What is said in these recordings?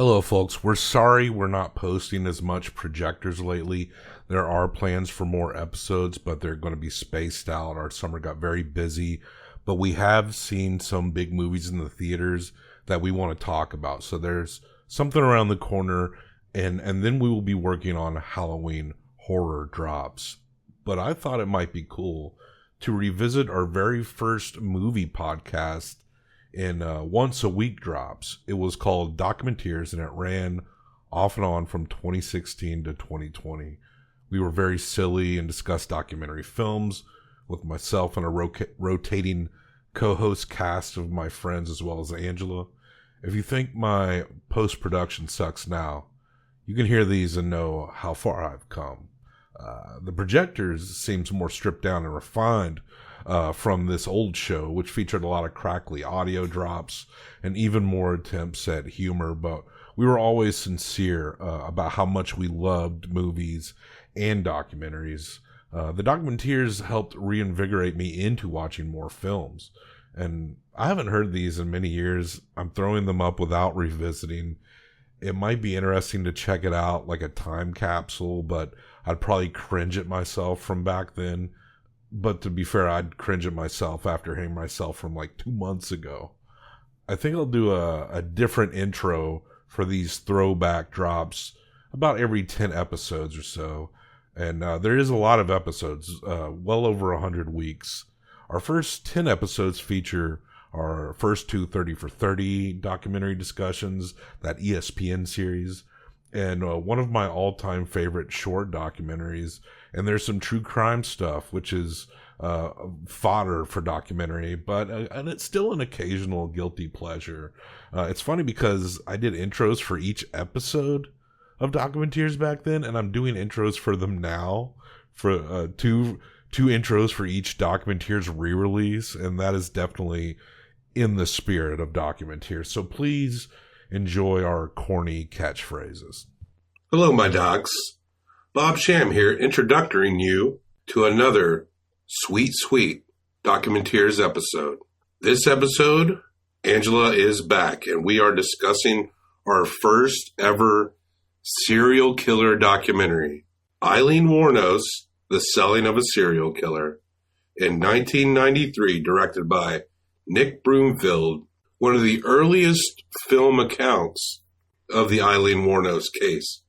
Hello, folks. We're sorry we're not posting as much projectors lately. There are plans for more episodes, but they're going to be spaced out. Our summer got very busy, but we have seen some big movies in the theaters that we want to talk about. So there's something around the corner, and then we will be working on Halloween horror drops. But I thought it might be cool to revisit our very first movie podcast in once a week drops. It was called Documenteers, and it ran off and on from 2016 to 2020. We were very silly and discussed documentary films with myself and a rotating co-host cast of my friends as well as Angela. If you think my post-production sucks now, you can hear these and know how far I've come. The projectors seems more stripped down and refined from this old show, which featured a lot of crackly audio drops and even more attempts at humor, but we were always sincere about how much we loved movies and documentaries. The Documenteers helped reinvigorate me into watching more films, and I haven't heard these in many years. I'm throwing them up without revisiting. It might be interesting to check it out like a time capsule, but I'd probably cringe at myself from back then. But to be fair, I'd cringe at myself after hearing myself from like 2 months ago. I think I'll do a different intro for these throwback drops about every 10 episodes or so. And there is a lot of episodes, well over 100 weeks. Our first 10 episodes feature our first two 30 for 30 documentary discussions, that ESPN series, and one of my all-time favorite short documentaries. And there's some true crime stuff, which is fodder for documentary, but and it's still an occasional guilty pleasure. It's funny because I did intros for each episode of Documenteers back then, and I'm doing intros for them now, for two intros for each Documenteers re-release, and that is definitely in the spirit of Documenteers. So please enjoy our corny catchphrases. Hello, my docs. Bob Sham here, introducing you to another sweet, sweet Documenteers episode. This episode, Angela is back, and we are discussing our first ever serial killer documentary, Aileen Wuornos, The Selling of a Serial Killer, in 1993, directed by Nick Broomfield, one of the earliest film accounts of the Aileen Wuornos case.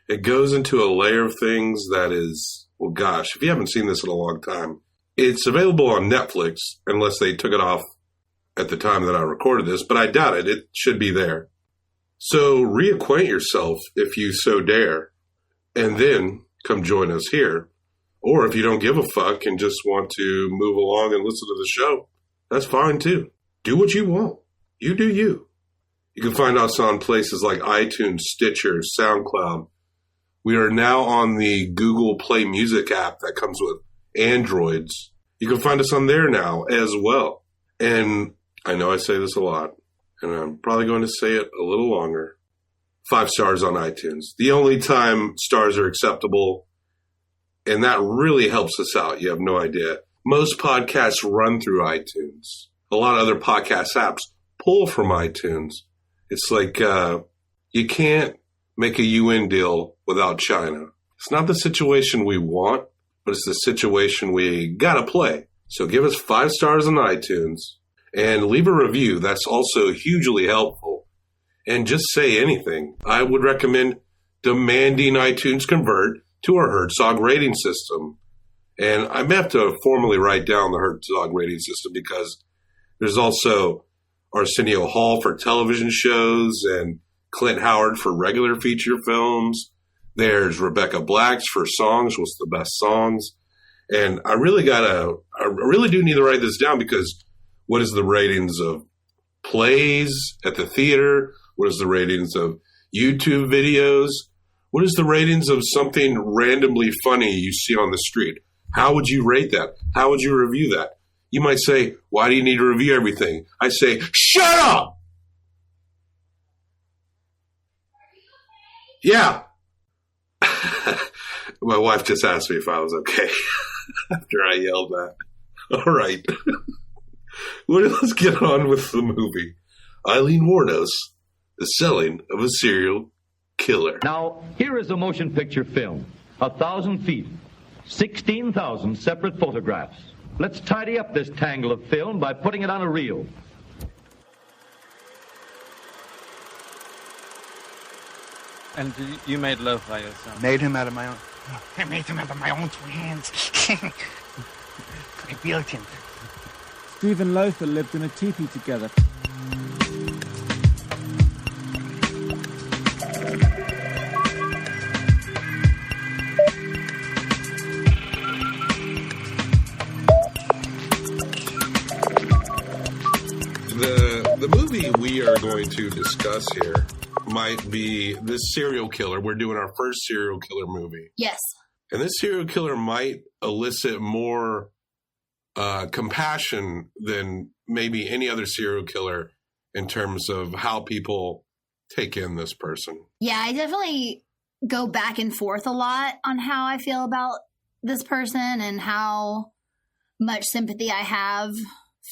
It goes into a layer of things that is, well, gosh, if you haven't seen this in a long time, it's available on Netflix, unless they took it off at the time that I recorded this, but I doubt it. It should be there. So reacquaint yourself if you so dare, and then come join us here. Or if you don't give a fuck and just want to move along and listen to the show, that's fine too. Do what you want. You do you. You can find us on places like iTunes, Stitcher, SoundCloud. We are now on the Google Play Music app that comes with Androids. You can find us on there now as well. And I know I say this a lot, and I'm probably going to say it a little longer. 5 stars on iTunes. The only time stars are acceptable, and that really helps us out. You have no idea. Most podcasts run through iTunes. A lot of other podcast apps pull from iTunes. It's like you can't make a UN deal without China. It's not the situation we want, but it's the situation we gotta play. So give us 5 stars on iTunes and leave a review. That's also hugely helpful. And just say anything. I would recommend demanding iTunes convert to our Herzog rating system. And I may have to formally write down the Herzog rating system because there's also Arsenio Hall for television shows and Clint Howard for regular feature films. There's Rebecca Blacks for songs. What's the best songs? And I really do need to write this down because what is the ratings of plays at the theater? What is the ratings of YouTube videos? What is the ratings of something randomly funny you see on the street? How would you rate that? How would you review that? You might say, why do you need to review everything? I say, shut up! Yeah. My wife just asked me if I was okay after I yelled that. All right. Well, let's get on with the movie. Aileen Wuornos, the selling of a serial killer. Now, here is a motion picture film. 1,000 feet. 16,000 separate photographs. Let's tidy up this tangle of film by putting it on a reel. And you made love by yourself? Made him out of my own. I made him out of my own 2 hands. I built him. Steve and Lothar lived in a teepee together. The movie we are going to discuss here might be this serial killer. We're doing our first serial killer movie. Yes. And this serial killer might elicit more compassion than maybe any other serial killer in terms of how people take in this person. Yeah, I definitely go back and forth a lot on how I feel about this person and how much sympathy I have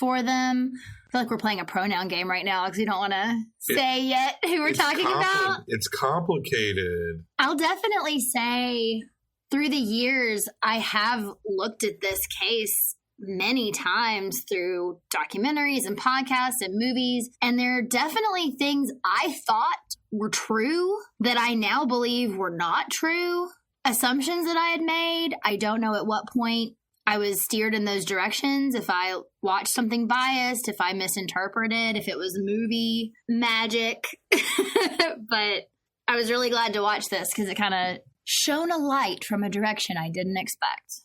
for them. I feel like we're playing a pronoun game right now because we don't want to say yet who we're talking about. It's complicated. I'll definitely say through the years, I have looked at this case many times through documentaries and podcasts and movies. And there are definitely things I thought were true that I now believe were not true. Assumptions that I had made. I don't know at what point I was steered in those directions, if I watched something biased, if I misinterpreted, if it was movie magic. But I was really glad to watch this because it kind of shone a light from a direction I didn't expect.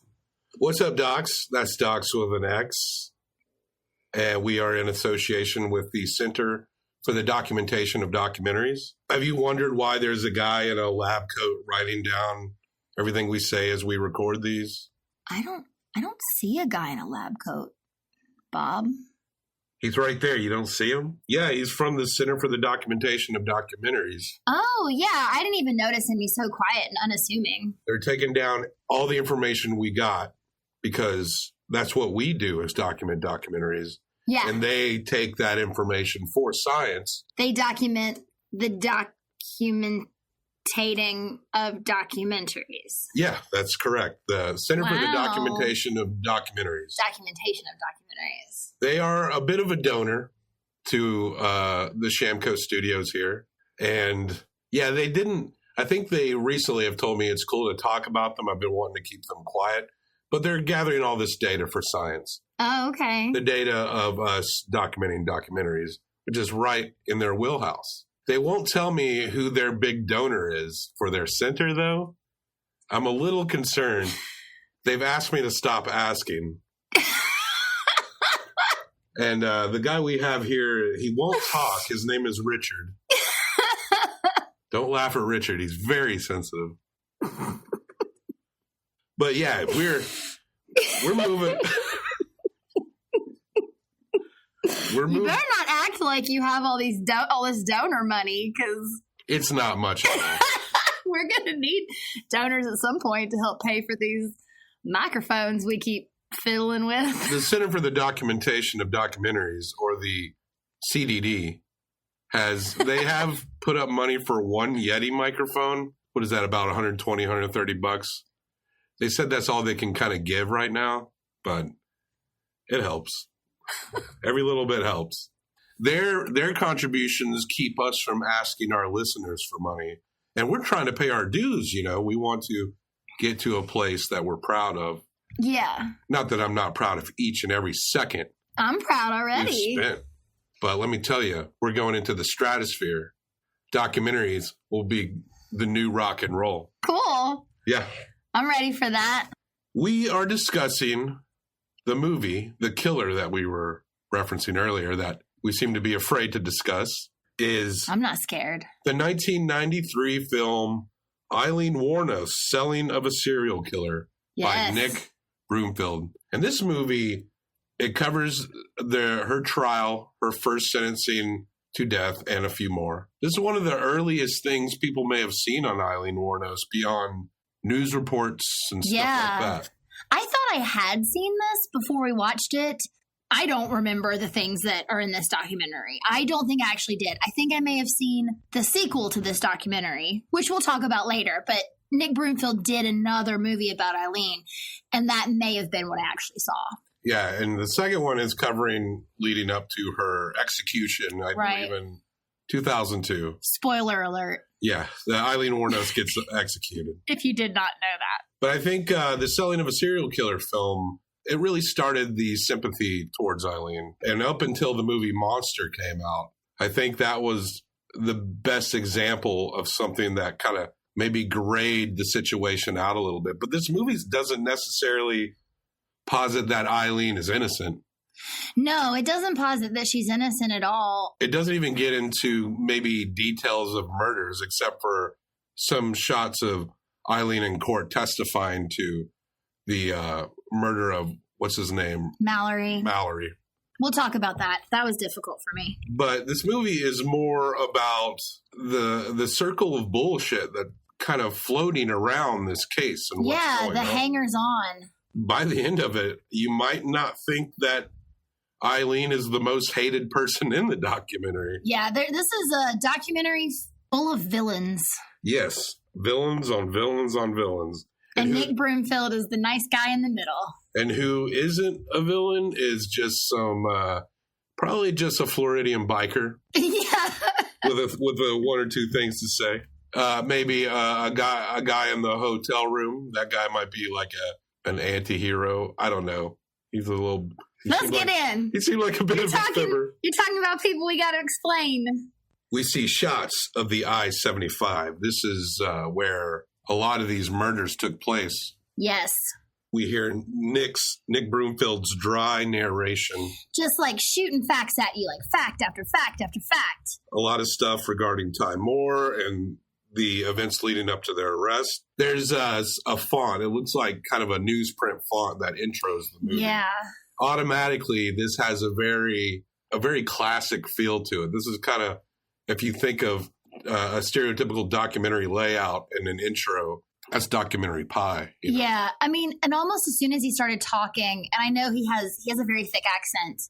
What's up, Docs? That's Docs with an X. And we are in association with the Center for the Documentation of Documentaries. Have you wondered why there's a guy in a lab coat writing down everything we say as we record these? I don't see a guy in a lab coat, Bob. He's right there. You don't see him? Yeah, he's from the Center for the Documentation of Documentaries. Oh, yeah. I didn't even notice him. He's so quiet and unassuming. They're taking down all the information we got because that's what we do is document documentaries. Yeah. And they take that information for science. They document the documentating of documentaries. Yeah, that's correct. The Center for the Documentation of Documentaries. Documentation of documentaries. They are a bit of a donor to the Shamco studios here. And yeah, they didn't, I think they recently have told me it's cool to talk about them. I've been wanting to keep them quiet, but they're gathering all this data for science. Oh, okay. The data of us documenting documentaries, which is right in their wheelhouse. They won't tell me who their big donor is for their center, though. I'm a little concerned. They've asked me to stop asking. And the guy we have here, he won't talk. His name is Richard. Don't laugh at Richard. He's very sensitive. But yeah, we're moving. You better not act like you have all this donor money, because it's not much at all. We're gonna need donors at some point to help pay for these microphones we keep fiddling with. The Center for the Documentation of Documentaries, or the CDD, they have put up money for one Yeti microphone. What is that, about 120, 130 bucks? They said that's all they can kind of give right now, but it helps. Every little bit helps. Their contributions keep us from asking our listeners for money. And we're trying to pay our dues, you know. We want to get to a place that we're proud of. Yeah. Not that I'm not proud of each and every second. I'm proud already. Spent. But let me tell you, we're going into the stratosphere. Documentaries will be the new rock and roll. Cool. Yeah. I'm ready for that. We are discussing the movie, The Killer, that we were referencing earlier, that we seem to be afraid to discuss, is... I'm not scared. The 1993 film Aileen Wuornos, Selling of a Serial Killer, by Nick Broomfield. And this movie, it covers her trial, her first sentencing to death, and a few more. This is one of the earliest things people may have seen on Aileen Wuornos beyond news reports and stuff like that. I thought I had seen this before we watched it, I don't remember the things that are in this documentary. I don't think I actually did. I think I may have seen the sequel to this documentary, which we'll talk about later, but Nick Broomfield did another movie about Aileen, and that may have been what I actually saw. Yeah, and the second one is covering leading up to her execution, I believe, in 2002. Spoiler alert. Yeah, the Aileen Wuornos gets executed. If you did not know that. But I think the Selling of a Serial Killer film, it really started the sympathy towards Aileen. And up until the movie Monster came out, I think that was the best example of something that kind of maybe grayed the situation out a little bit. But this movie doesn't necessarily posit that Aileen is innocent. No, it doesn't posit that she's innocent at all. It doesn't even get into maybe details of murders, except for some shots of Aileen in court testifying to the murder of, what's his name? Mallory. We'll talk about that. That was difficult for me. But this movie is more about the circle of bullshit that kind of floating around this case. And what's going on. Hangers on. By the end of it, you might not think that Aileen is the most hated person in the documentary. Yeah, this is a documentary full of villains. Yes, villains on villains on villains. And Nick Broomfield is the nice guy in the middle. And who isn't a villain is just some, probably just a Floridian biker. Yeah. with one or two things to say. Maybe a guy in the hotel room. That guy might be like an anti-hero. I don't know. He's a little... Let's get in. He seemed like a bit of a fibber. You're talking about people we got to explain. We see shots of the I-75. This is where a lot of these murders took place. Yes. We hear Nick Broomfield's dry narration. Just like shooting facts at you, like fact after fact after fact. A lot of stuff regarding Ty Moore and the events leading up to their arrest. There's a font. It looks like kind of a newsprint font that intros the movie. Yeah. Automatically, this has a very classic feel to it. This is kind of, if you think of a stereotypical documentary layout and an intro, that's documentary pie. You know? Yeah. I mean, and almost as soon as he started talking, and I know he has a very thick accent,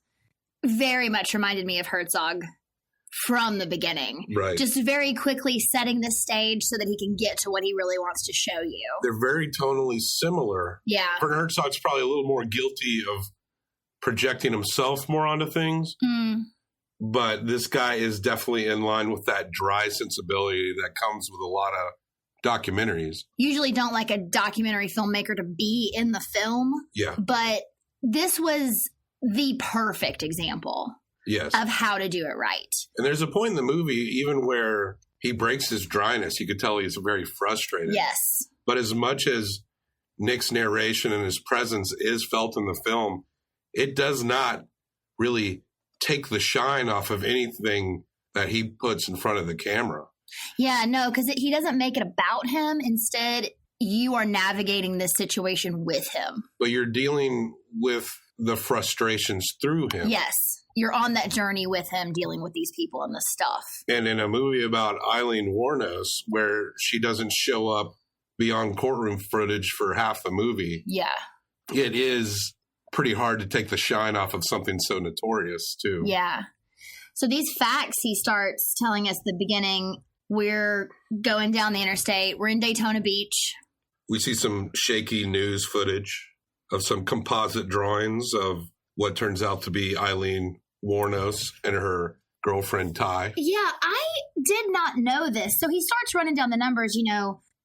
very much reminded me of Herzog from the beginning. Right. Just very quickly setting the stage so that he can get to what he really wants to show you. They're very tonally similar. Yeah. Werner Herzog's probably a little more guilty of projecting himself more onto things. Mm. But this guy is definitely in line with that dry sensibility that comes with a lot of documentaries. Usually don't like a documentary filmmaker to be in the film. Yeah. But this was the perfect example. Yes. Of how to do it right. And there's a point in the movie, even where he breaks his dryness, you could tell he's very frustrated. Yes. But as much as Nick's narration and his presence is felt in the film, it does not really take the shine off of anything that he puts in front of the camera. Yeah, no, because he doesn't make it about him. Instead, you are navigating this situation with him. But you're dealing with the frustrations through him. Yes. You're on that journey with him, dealing with these people and this stuff. And in a movie about Aileen Wuornos, where she doesn't show up beyond courtroom footage for half the movie. Yeah. It is pretty hard to take the shine off of something so notorious, too. Yeah. So these facts he starts telling us at the beginning, we're going down the interstate. We're in Daytona Beach. We see some shaky news footage of some composite drawings of what turns out to be Aileen Wuornos and her girlfriend, Ty. Yeah, I did not know this. So he starts running down the numbers,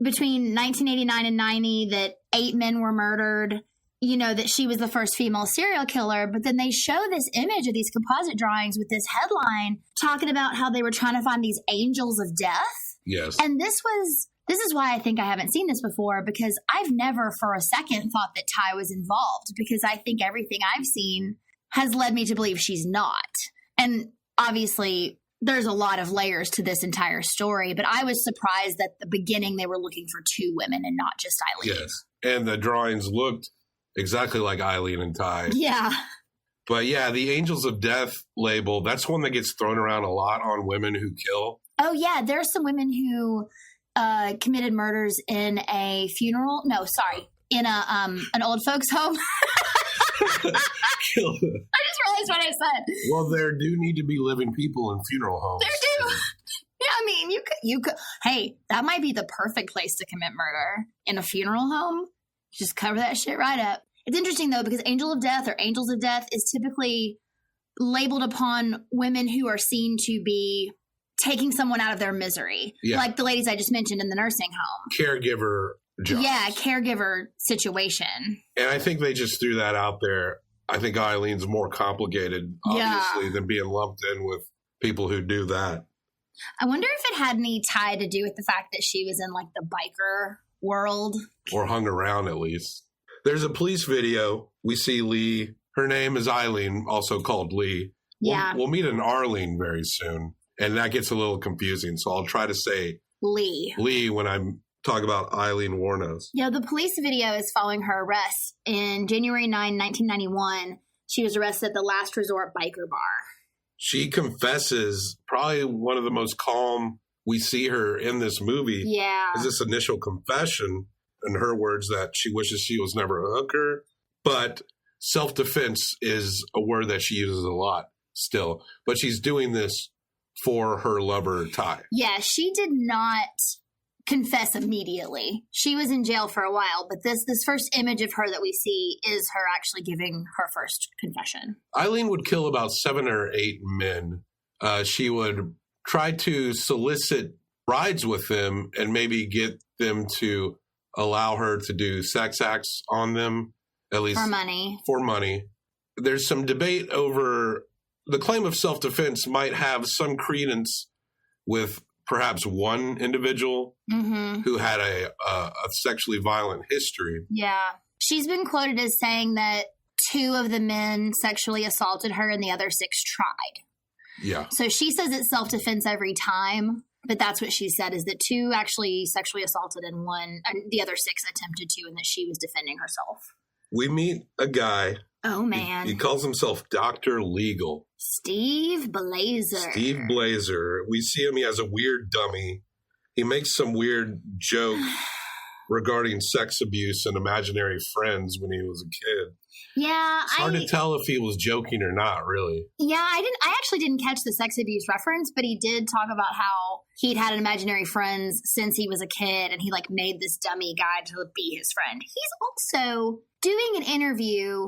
between 1989 and 90, that 8 men were murdered, that she was the first female serial killer. But then they show this image of these composite drawings with this headline talking about how they were trying to find these angels of death. Yes. And this is why I think I haven't seen this before, because I've never for a second thought that Ty was involved, because I think everything I've seen has led me to believe she's not. And obviously there's a lot of layers to this entire story, but I was surprised that at the beginning they were looking for 2 women and not just Aileen. Yes. And the drawings looked exactly like Aileen and Ty. Yeah. But yeah, the Angels of Death label, that's one that gets thrown around a lot on women who kill. Oh yeah, there are some women who committed murders in a funeral. No, sorry, in an old folks home. Kill. I just realized what I said. Well, there do need to be living people in funeral homes. There do. Yeah, I mean, you could. Hey, that might be the perfect place to commit murder, in a funeral home. Just cover that shit right up. It's interesting though, because angel of death or angels of death is typically labeled upon women who are seen to be taking someone out of their misery, like the ladies I just mentioned in the nursing home. Caregiver jobs. Yeah, caregiver situation. And I think they just threw that out there. I think Eileen's more complicated, obviously, than being lumped in with people who do that. I wonder if it had any tie to do with the fact that she was in like the biker world. Or hung around at least. There's a police video. We see Lee. Her name is Aileen, also called Lee. We'll meet an Arlene very soon. And that gets a little confusing. So I'll try to say Lee when I'm talking about Aileen Wuornos. Yeah, the police video is following her arrest. In January 9, 1991, she was arrested at the Last Resort Biker Bar. She confesses, probably one of the most calm we see her in this movie. Yeah. Is this initial confession, in her words, that she wishes she was never a hooker. But self-defense is a word that she uses a lot still. But she's doing this for her lover, Ty. Yeah, she did not confess immediately. She was in jail for a while, but this first image of her that we see is her actually giving her first confession. Aileen would kill about 7 or 8 men. She would try to solicit rides with them and maybe get them to allow her to do sex acts on them, at least for money. There's some debate over the claim of self-defense might have some credence with perhaps one individual who had a sexually violent history. Yeah. She's been quoted as saying that 2 of the men sexually assaulted her and the other 6 tried. Yeah. So she says it's self-defense every time, but that's what she said, is that 2 actually sexually assaulted and the other 6 attempted to, and that she was defending herself. We meet a guy. Oh, man. He calls himself Dr. Legal. Steve Blazer. Steve Blazer. We see him. He has a weird dummy. He makes some weird joke regarding sex abuse and imaginary friends when he was a kid. Yeah. It's hard to tell if he was joking or not, really. Yeah, I actually didn't catch the sex abuse reference, but he did talk about how he'd had imaginary friends since he was a kid, and he like made this dummy guy to be his friend. He's also doing an interview,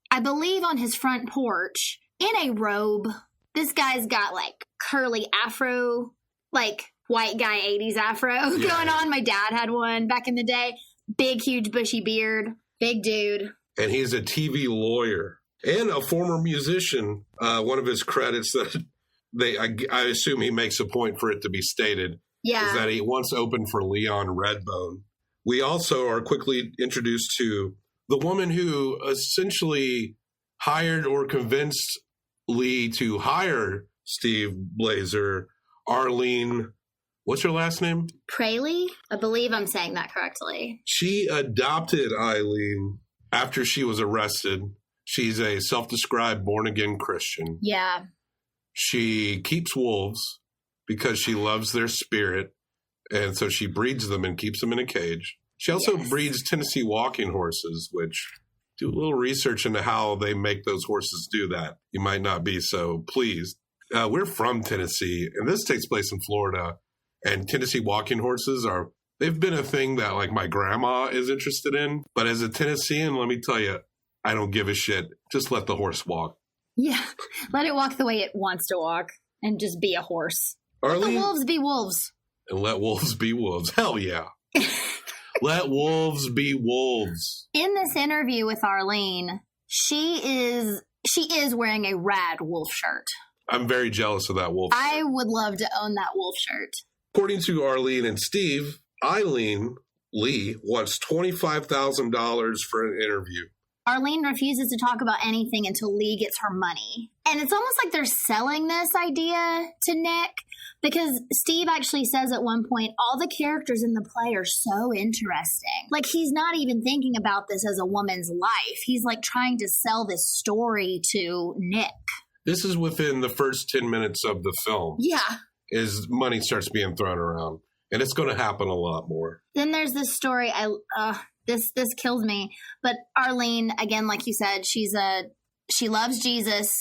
I believe, on his front porch in a robe. This guy's got like curly afro, like white guy 80s afro going on. My dad had one back in the day. Big, huge, bushy beard. Big dude. And he's a TV lawyer and a former musician. One of his credits that I assume he makes a point for it to be stated is that he once opened for Leon Redbone. We also are quickly introduced to the woman who essentially hired or convinced Lee to hire Steve Blazer, Arlene. What's her last name? Praley? I believe I'm saying that correctly. She adopted Aileen after she was arrested. She's a self-described born-again Christian. Yeah. She keeps wolves because she loves their spirit, and so she breeds them and keeps them in a cage. She also breeds Tennessee walking horses, which do a little research into how they make those horses do that. You might not be so pleased. We're from Tennessee, and this takes place in Florida, and Tennessee walking horses they've been a thing that like my grandma is interested in. But as a Tennessean, let me tell you, I don't give a shit. Just let the horse walk. Yeah. Let it walk the way it wants to walk and just be a horse. Arlene, let the wolves be wolves. And let wolves be wolves. Hell yeah. Let wolves be wolves. In this interview with Arlene, she is wearing a rad wolf shirt. I'm very jealous of that wolf shirt. I would love to own that wolf shirt. According to Arlene and Steve, Aileen Lee wants $25,000 for an interview. Arlene refuses to talk about anything until Lee gets her money. And it's almost like they're selling this idea to Nick, because Steve actually says at one point, all the characters in the play are so interesting. Like, he's not even thinking about this as a woman's life. He's like trying to sell this story to Nick. This is within the first 10 minutes of the film. Yeah. Is money starts being thrown around. And it's going to happen a lot more. Then there's this story. This kills me. But Arlene, again, like you said, she loves Jesus.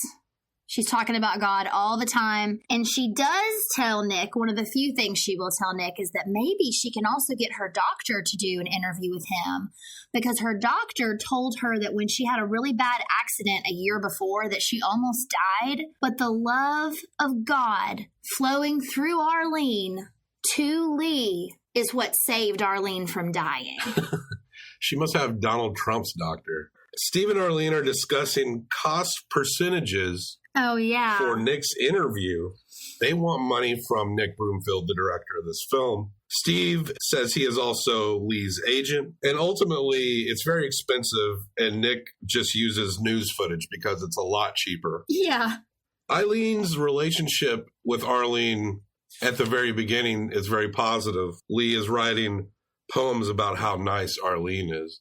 She's talking about God all the time. And she does tell Nick, one of the few things she will tell Nick is that maybe she can also get her doctor to do an interview with him, because her doctor told her that when she had a really bad accident a year before that she almost died. But the love of God flowing through Arlene to Lee is what saved Arlene from dying. She must have Donald Trump's doctor. Steve and Arlene are discussing cost percentages for Nick's interview. They want money from Nick Broomfield, the director of this film. Steve says he is also Lee's agent, and ultimately it's very expensive, and Nick just uses news footage because it's a lot cheaper. Yeah. Eileen's relationship with Arlene at the very beginning is very positive. Lee is writing poems about how nice Arlene is.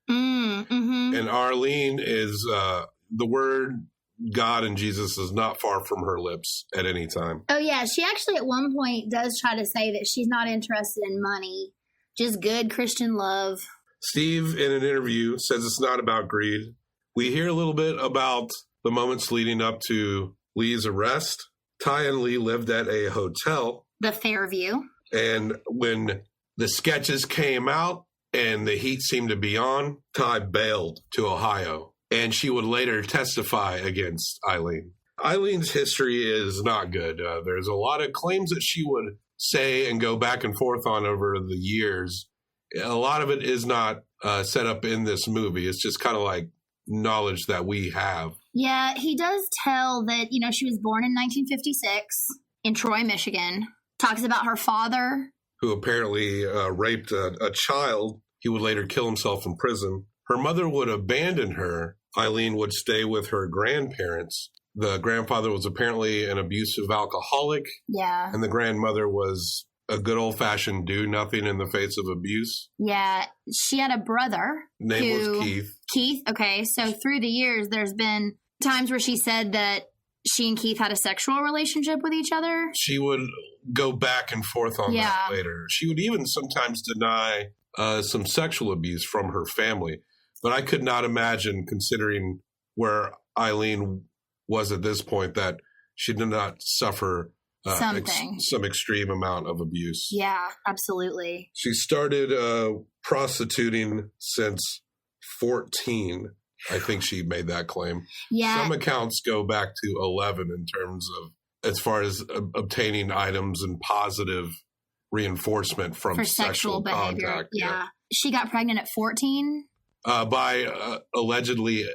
Mm-hmm. And Arlene is, the word God and Jesus is not far from her lips at any time. Oh, yeah. She actually at one point does try to say that she's not interested in money, just good Christian love. Steve, in an interview, says it's not about greed. We hear a little bit about the moments leading up to Lee's arrest. Ty and Lee lived at a hotel. The Fairview. And when the sketches came out and the heat seemed to be on, Ty bailed to Ohio. And she would later testify against Aileen. Eileen's history is not good. There's a lot of claims that she would say and go back and forth on over the years. A lot of it is not set up in this movie. It's just kind of like knowledge that we have. Yeah, he does tell that, she was born in 1956 in Troy, Michigan. Talks about her father, who apparently raped a child. He would later kill himself in prison. Her mother would abandon her. Aileen would stay with her grandparents. The grandfather was apparently an abusive alcoholic. Yeah. And the grandmother was a good old-fashioned do-nothing in the face of abuse. Yeah. She had a brother. Name was Keith. Keith. Okay. So through the years, there's been times where she said that she and Keith had a sexual relationship with each other. She would go back and forth on that later. She would even sometimes deny some sexual abuse from her family. But I could not imagine, considering where Aileen was at this point, that she did not suffer some extreme amount of abuse. Yeah, absolutely. She started prostituting since 14. I think she made that claim. Yeah. Some accounts go back to 11 in terms of as far as obtaining items and positive reinforcement from sexual behavior. Contact. Yeah. She got pregnant at 14. By allegedly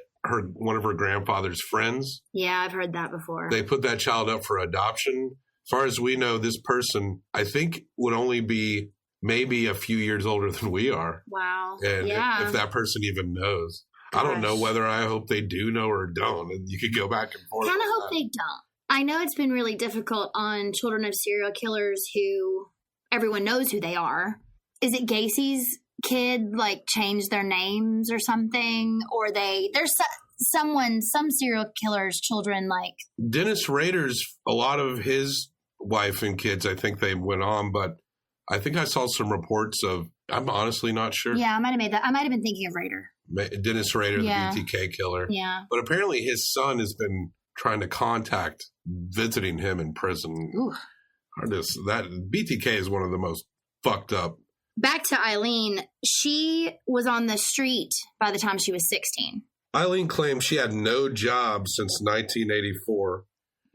one of her grandfather's friends. Yeah, I've heard that before. They put that child up for adoption. As far as we know, this person, I think, would only be maybe a few years older than we are. Wow. And if that person even knows. Gosh. I don't know whether I hope they do know or don't. And you could go back and forth. I kind of hope they don't. I know it's been really difficult on children of serial killers who everyone knows who they are. Is it Gacy's kid changed their names or something, or there's some serial killers children Dennis Rader's, a lot of his wife and kids, I think they went on, but I think I saw some reports of, I'm honestly not sure. Yeah, I might have been thinking of Rader. Dennis Rader, the BTK killer. Yeah. But apparently his son has been trying to contact visiting him in prison. Ooh. That BTK is one of the most fucked up. Back to Aileen, she was on the street by the time she was 16. Aileen claimed she had no job since 1984,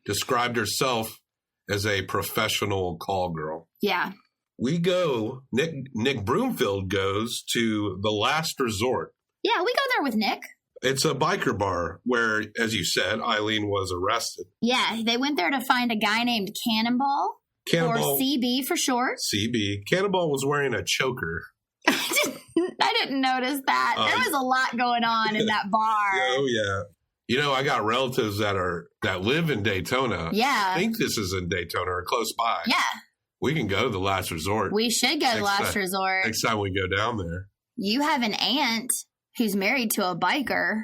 described herself as a professional call girl. Yeah. Nick Broomfield goes to the Last Resort. Yeah, we go there with Nick. It's a biker bar where, as you said, Aileen was arrested. Yeah, they went there to find a guy named Cannonball. Or CB for short. CB. Cannonball was wearing a choker. I didn't notice that. There was a lot going on in that bar. Oh, yeah. I got relatives that live in Daytona. Yeah. I think this is in Daytona or close by. Yeah. We can go to the Last Resort. We should go to the Last Resort. Next time we go down there. You have an aunt who's married to a biker.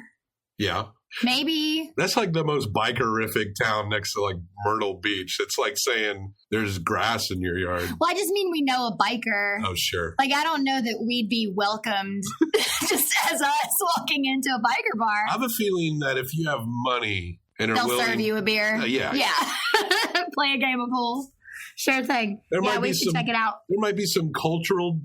Yeah. Maybe. That's like the most bikerific town next to like Myrtle Beach. It's like saying there's grass in your yard. Well, I just mean we know a biker. Oh, sure. Like, I don't know that we'd be welcomed just as us walking into a biker bar. I have a feeling that if you have money and are They'll willing, serve you a beer. Yeah. Play a game of pool. Sure thing. We should check it out. There might be some cultural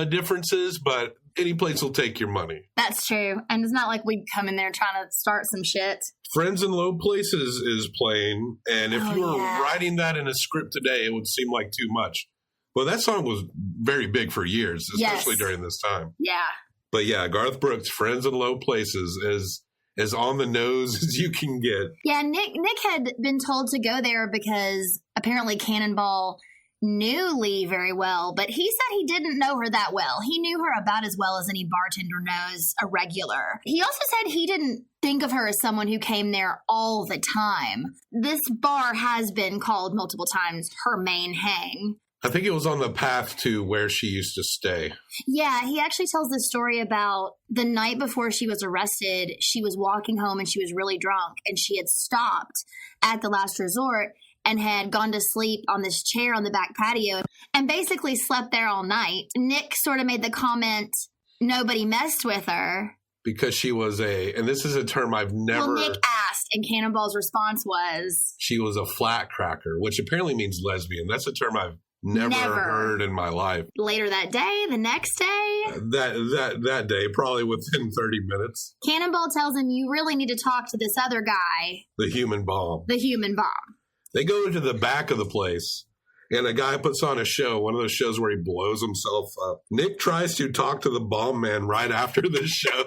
differences, but any place will take your money. That's true. And it's not like we'd come in there trying to start some shit. Friends in Low Places is playing, and if you were writing that in a script today, it would seem like too much. Well, that song was very big for years, especially during this time. Yeah. But yeah, Garth Brooks' Friends in Low Places is as on the nose as you can get. Yeah, Nick had been told to go there because apparently Cannonball knew Lee very well, but he said he didn't know her that well. He knew her about as well as any bartender knows a regular. He also said he didn't think of her as someone who came there all the time. This bar has been called multiple times her main hang. I think it was on the path to where she used to stay. Yeah, he actually tells the story about the night before she was arrested. She was walking home and she was really drunk, and she had stopped at the Last Resort and had gone to sleep on this chair on the back patio and basically slept there all night. Nick sort of made the comment, nobody messed with her. Because she was and this is a term I've never... Well, Nick asked, and Cannonball's response was... She was a flat cracker, which apparently means lesbian. That's a term I've never heard in my life. Later that day, the next day... That day, probably within 30 minutes. Cannonball tells him, you really need to talk to this other guy. The human bomb. The human bomb. They go to the back of the place, and a guy puts on a show, one of those shows where he blows himself up. Nick tries to talk to the bomb man right after the show.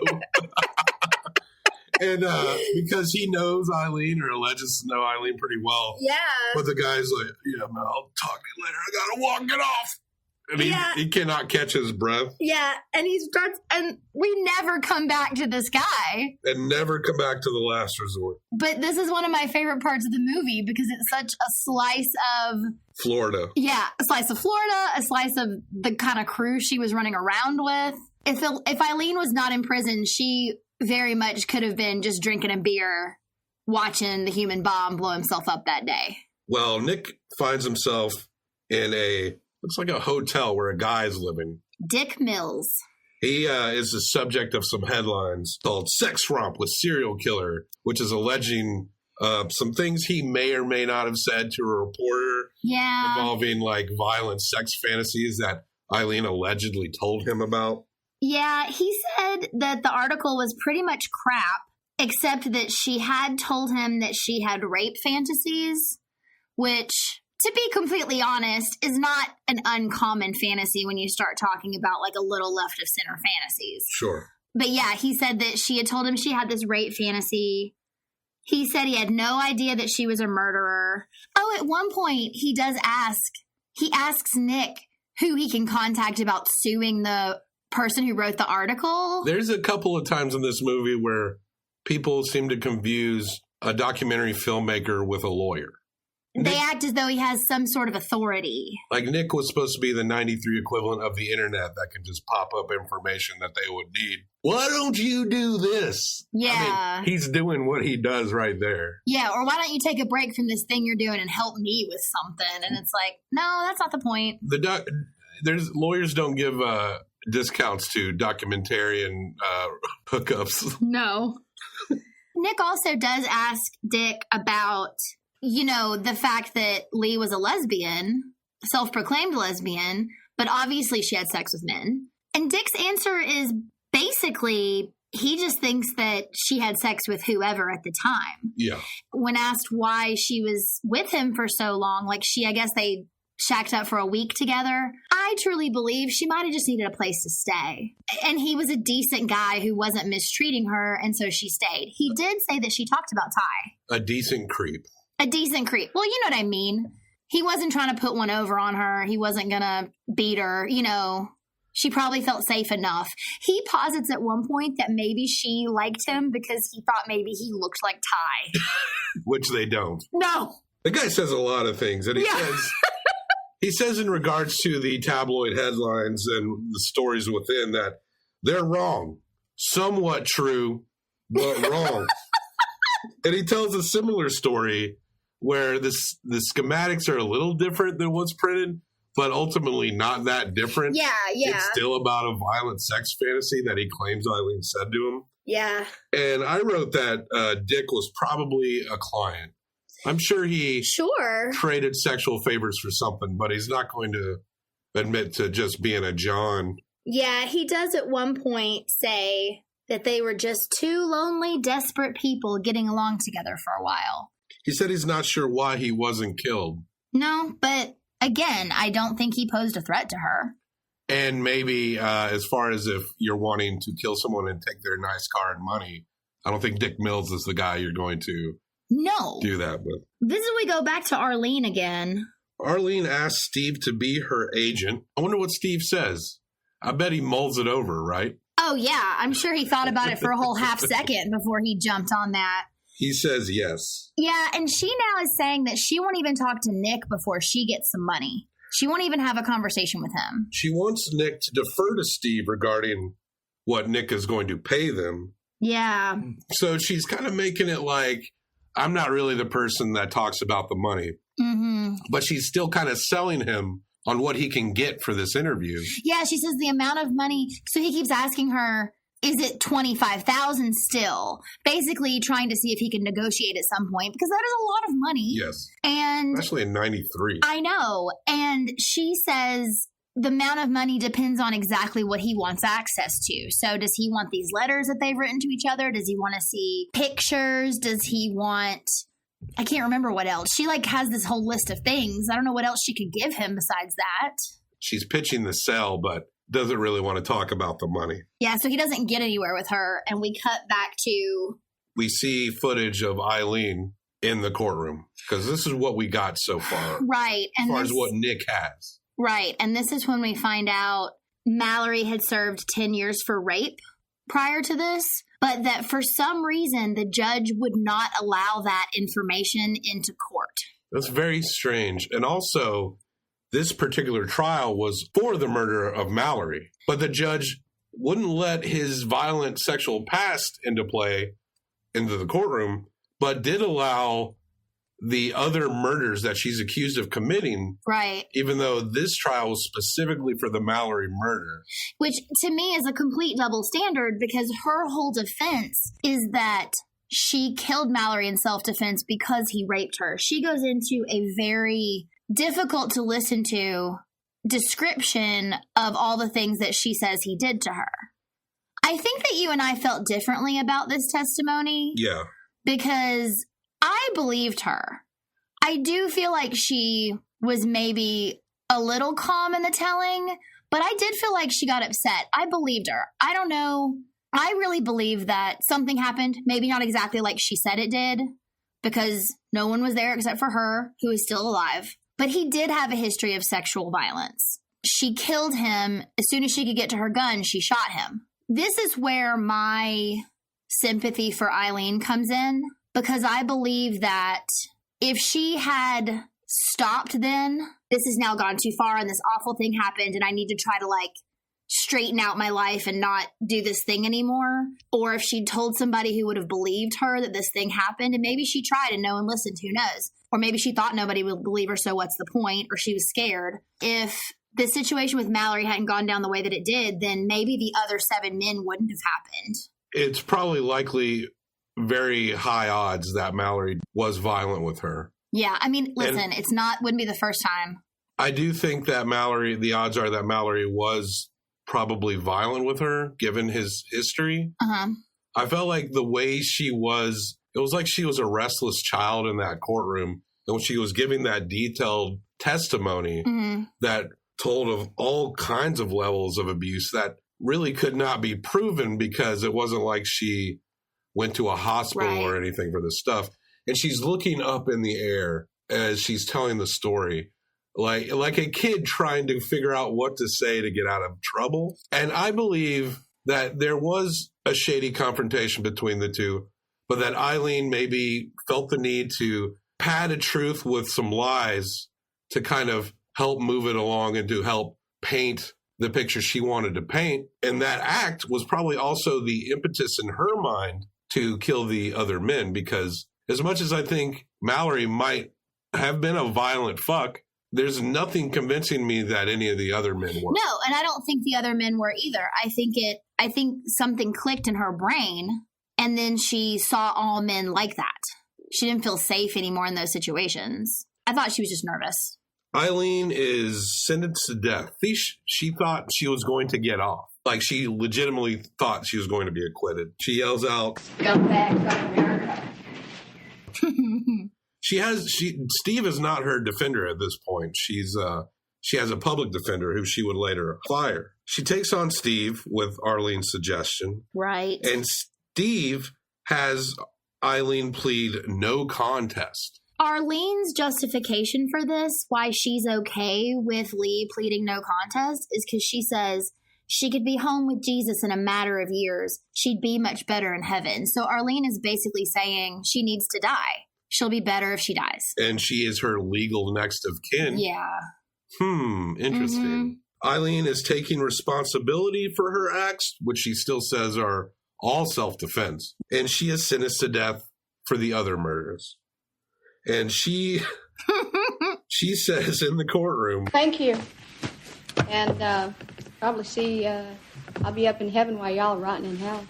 And because he knows Aileen, or alleges to know Aileen pretty well. Yeah. But the guy's like, yeah, man, I'll talk to you later. I got to walk it off. And he cannot catch his breath. Yeah, and he starts, and we never come back to this guy. And never come back to the Last Resort. But this is one of my favorite parts of the movie because it's such a slice of... Florida. Yeah, a slice of Florida, a slice of the kind of crew she was running around with. If Aileen was not in prison, she very much could have been just drinking a beer, watching the human bomb blow himself up that day. Well, Nick finds himself in looks like a hotel where a guy is living. Dick Mills. He is the subject of some headlines called Sex Romp with Serial Killer, which is alleging some things he may or may not have said to a reporter involving like violent sex fantasies that Aileen allegedly told him about. Yeah, he said that the article was pretty much crap, except that she had told him that she had rape fantasies, which... to be completely honest, is not an uncommon fantasy when you start talking about like a little left of center fantasies. Sure. But yeah, he said that she had told him she had this rape fantasy. He said he had no idea that she was a murderer. Oh, at one point he asks Nick who he can contact about suing the person who wrote the article. There's a couple of times in this movie where people seem to confuse a documentary filmmaker with a lawyer. They act as though he has some sort of authority. Like Nick was supposed to be the 93 equivalent of the internet that can just pop up information that they would need. Why don't you do this? Yeah. I mean, he's doing what he does right there. Yeah, or why don't you take a break from this thing you're doing and help me with something? And it's like, no, that's not the point. Lawyers don't give discounts to documentarian hookups. No. Nick also does ask Dick about... the fact that Lee was a lesbian, self-proclaimed lesbian, but obviously she had sex with men. And Dick's answer is basically he just thinks that she had sex with whoever at the time. Yeah. When asked why she was with him for so long, I guess they shacked up for a week together. I truly believe she might have just needed a place to stay. And he was a decent guy who wasn't mistreating her, and so she stayed. He did say that she talked about Ty. A decent creep. A decent creep. Well, you know what I mean. He wasn't trying to put one over on her. He wasn't going to beat her. She probably felt safe enough. He posits at one point that maybe she liked him because he thought maybe he looked like Ty. Which they don't. No. The guy says a lot of things. And he says in regards to the tabloid headlines and the stories within that they're wrong. Somewhat true, but wrong. And he tells a similar story where the schematics are a little different than what's printed, but ultimately not that different. Yeah. It's still about a violent sex fantasy that he claims Aileen said to him. Yeah. And I wrote that Dick was probably a client. I'm sure he traded sexual favors for something, but he's not going to admit to just being a John. Yeah, he does at one point say that they were just two lonely, desperate people getting along together for a while. He said he's not sure why he wasn't killed. No, but again, I don't think he posed a threat to her. And maybe as far as if you're wanting to kill someone and take their nice car and money, I don't think Dick Mills is the guy you're going to do that with. This is when we go back to Arlene again. Arlene asks Steve to be her agent. I wonder what Steve says. I bet he mulls it over, right? Oh, yeah. I'm sure he thought about it for a whole half second before he jumped on that. He says yes. Yeah, and she now is saying that she won't even talk to Nick before she gets some money. She won't even have a conversation with him. She wants Nick to defer to Steve regarding what Nick is going to pay them. Yeah. So she's kind of making it like, I'm not really the person that talks about the money. Mm-hmm. But she's still kind of selling him on what he can get for this interview. Yeah, she says the amount of money. So he keeps asking her, is it $25,000 still? Basically trying to see if he can negotiate at some point, because that is a lot of money. Yes. And especially in 93. I know. And she says the amount of money depends on exactly what he wants access to. So does he want these letters that they've written to each other? Does he want to see pictures? Does he want... I can't remember what else. She has this whole list of things. I don't know what else she could give him besides that. She's pitching the sell, but doesn't really want to talk about the money. Yeah, so he doesn't get anywhere with her. And we cut back to... We see footage of Aileen in the courtroom, because this is what we got so far. Right. And as far as what Nick has. Right. And this is when we find out Mallory had served 10 years for rape prior to this, but that for some reason the judge would not allow that information into court. That's very strange. And also, this particular trial was for the murder of Mallory, but the judge wouldn't let his violent sexual past into play into the courtroom, but did allow the other murders that she's accused of committing. Right. Even though this trial was specifically for the Mallory murder. Which to me is a complete double standard, because her whole defense is that she killed Mallory in self-defense because he raped her. She goes into a very difficult to listen to description of all the things that she says he did to her. I think that you and I felt differently about this testimony. Yeah. Because I believed her. I do feel like she was maybe a little calm in the telling, but I did feel like she got upset. I believed her. I don't know. I really believe that something happened, maybe not exactly like she said it did, because no one was there except for her, who is still alive. But he did have a history of sexual violence. She killed him. As soon as she could get to her gun, she shot him. This is where my sympathy for Aileen comes in, because I believe that if she had stopped then, this has now gone too far and this awful thing happened and I need to try to straighten out my life and not do this thing anymore. Or if she'd told somebody who would have believed her that this thing happened, and maybe she tried and no one listened, who knows? Or maybe she thought nobody would believe her, so what's the point? Or she was scared. If the situation with Mallory hadn't gone down the way that it did, then maybe the other 7 men wouldn't have happened. It's probably likely very high odds that Mallory was violent with her. Yeah, I mean, listen, wouldn't be the first time. I do think that the odds are that Mallory was probably violent with her, given his history. Uh-huh. I felt like the way she was, it was like she was a restless child in that courtroom. And when she was giving that detailed testimony that told of all kinds of levels of abuse that really could not be proven, because it wasn't like she went to a hospital or anything for this stuff. And she's looking up in the air as she's telling the story, like a kid trying to figure out what to say to get out of trouble. And I believe that there was a shady confrontation between the two, but that Aileen maybe felt the need to pad a truth with some lies to kind of help move it along and to help paint the picture she wanted to paint. And that act was probably also the impetus in her mind to kill the other men, because as much as I think Mallory might have been a violent fuck, there's nothing convincing me that any of the other men were. No, and I don't think the other men were either. I think something clicked in her brain, and then she saw all men like that. She didn't feel safe anymore in those situations. I thought she was just nervous. Aileen is sentenced to death. She thought she was going to get off. Like, she legitimately thought she was going to be acquitted. She yells out, "Scumbags of America." Steve is not her defender at this point. She has a public defender who she would later fire. She takes on Steve with Arlene's suggestion. Right. And Steve has Aileen plead no contest. Arlene's justification for this, why she's okay with Lee pleading no contest, is because she says she could be home with Jesus in a matter of years. She'd be much better in heaven. So Arleen is basically saying she needs to die. She'll be better if she dies. And she is her legal next of kin. Yeah. Interesting. Aileen is taking responsibility for her acts, which she still says are all self-defense. And she is sentenced to death for the other murders. And she says in the courtroom, "Thank you. And probably see, I'll be up in heaven while y'all are rotting in hell."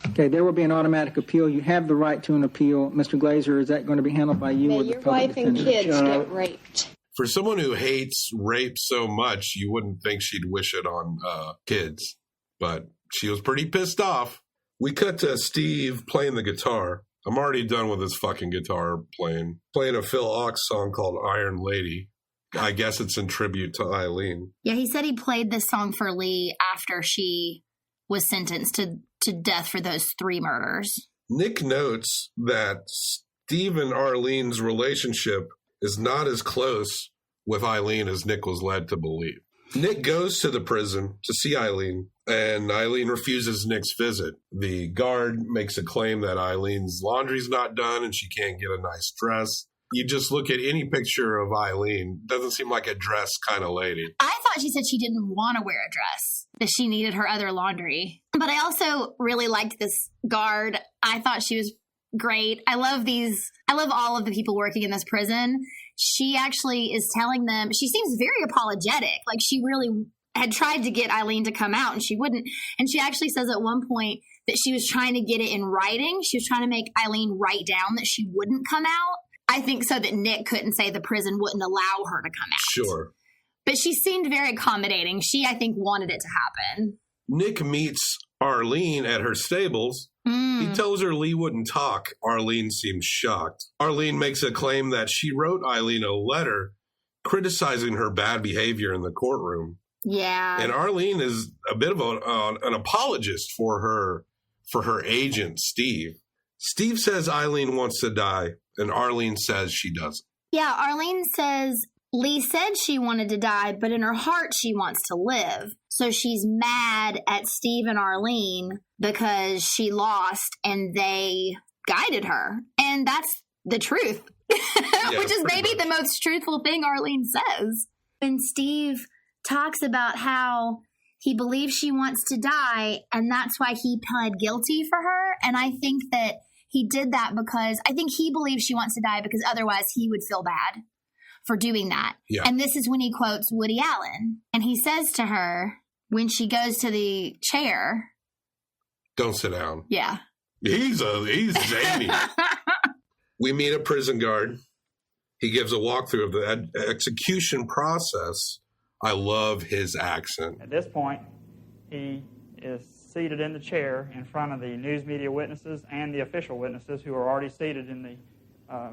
Okay, there will be an automatic appeal. You have the right to an appeal. Mr. Glazer, is that going to be handled by you or the your public wife and defender? kids get raped. for someone who hates rape so much, you wouldn't think she'd wish it on kids. But she was pretty pissed off. We cut to Steve playing the guitar. I'm already done with this fucking guitar playing. Playing a Phil Ox song called Iron Lady. I guess it's in tribute to Aileen. Yeah, he said he played this song for Lee after she was sentenced to death for those 3 murders. Nick notes that Steve and Arlene's relationship is not as close with Aileen as Nick was led to believe. Nick goes to the prison to see Aileen, and Aileen refuses Nick's visit. The guard makes a claim that Eileen's laundry's not done and she can't get a nice dress. You just look at any picture of Aileen, doesn't seem like a dress kind of lady. I thought she said she didn't want to wear a dress, that she needed her other laundry. But I also really liked this guard. I thought she was great. I love all of the people working in this prison. She actually is telling them, she seems very apologetic. Like she really had tried to get Aileen to come out and she wouldn't. And she actually says at one point that she was trying to get it in writing. She was trying to make Aileen write down that she wouldn't come out. I think so that Nick couldn't say the prison wouldn't allow her to come out. Sure. But she seemed very accommodating. She, I think, wanted it to happen. Nick meets Arlene at her stables. He tells her Lee wouldn't talk. Arlene seems shocked. Arlene makes a claim that she wrote Aileen a letter criticizing her bad behavior in the courtroom. Yeah. And Arlene is a bit of an apologist for her agent, Steve. Steve says Aileen wants to die, and Arlene says she doesn't. Yeah, Arlene says Lee said she wanted to die, but in her heart she wants to live. So she's mad at Steve and Arlene because she lost and they guided her. And that's the truth, which is maybe the most truthful thing Arlene says. And Steve talks about how he believes she wants to die, and that's why he pled guilty for her. And I think that he did that because I think he believes she wants to die because otherwise he would feel bad for doing that. Yeah. And this is when he quotes Woody Allen. And he says to her when she goes to the chair, "Don't sit down." Yeah. He's zany. We meet a prison guard. He gives a walkthrough of the execution process. I love his accent. At this point, he is seated in the chair in front of the news media witnesses and the official witnesses who are already seated in the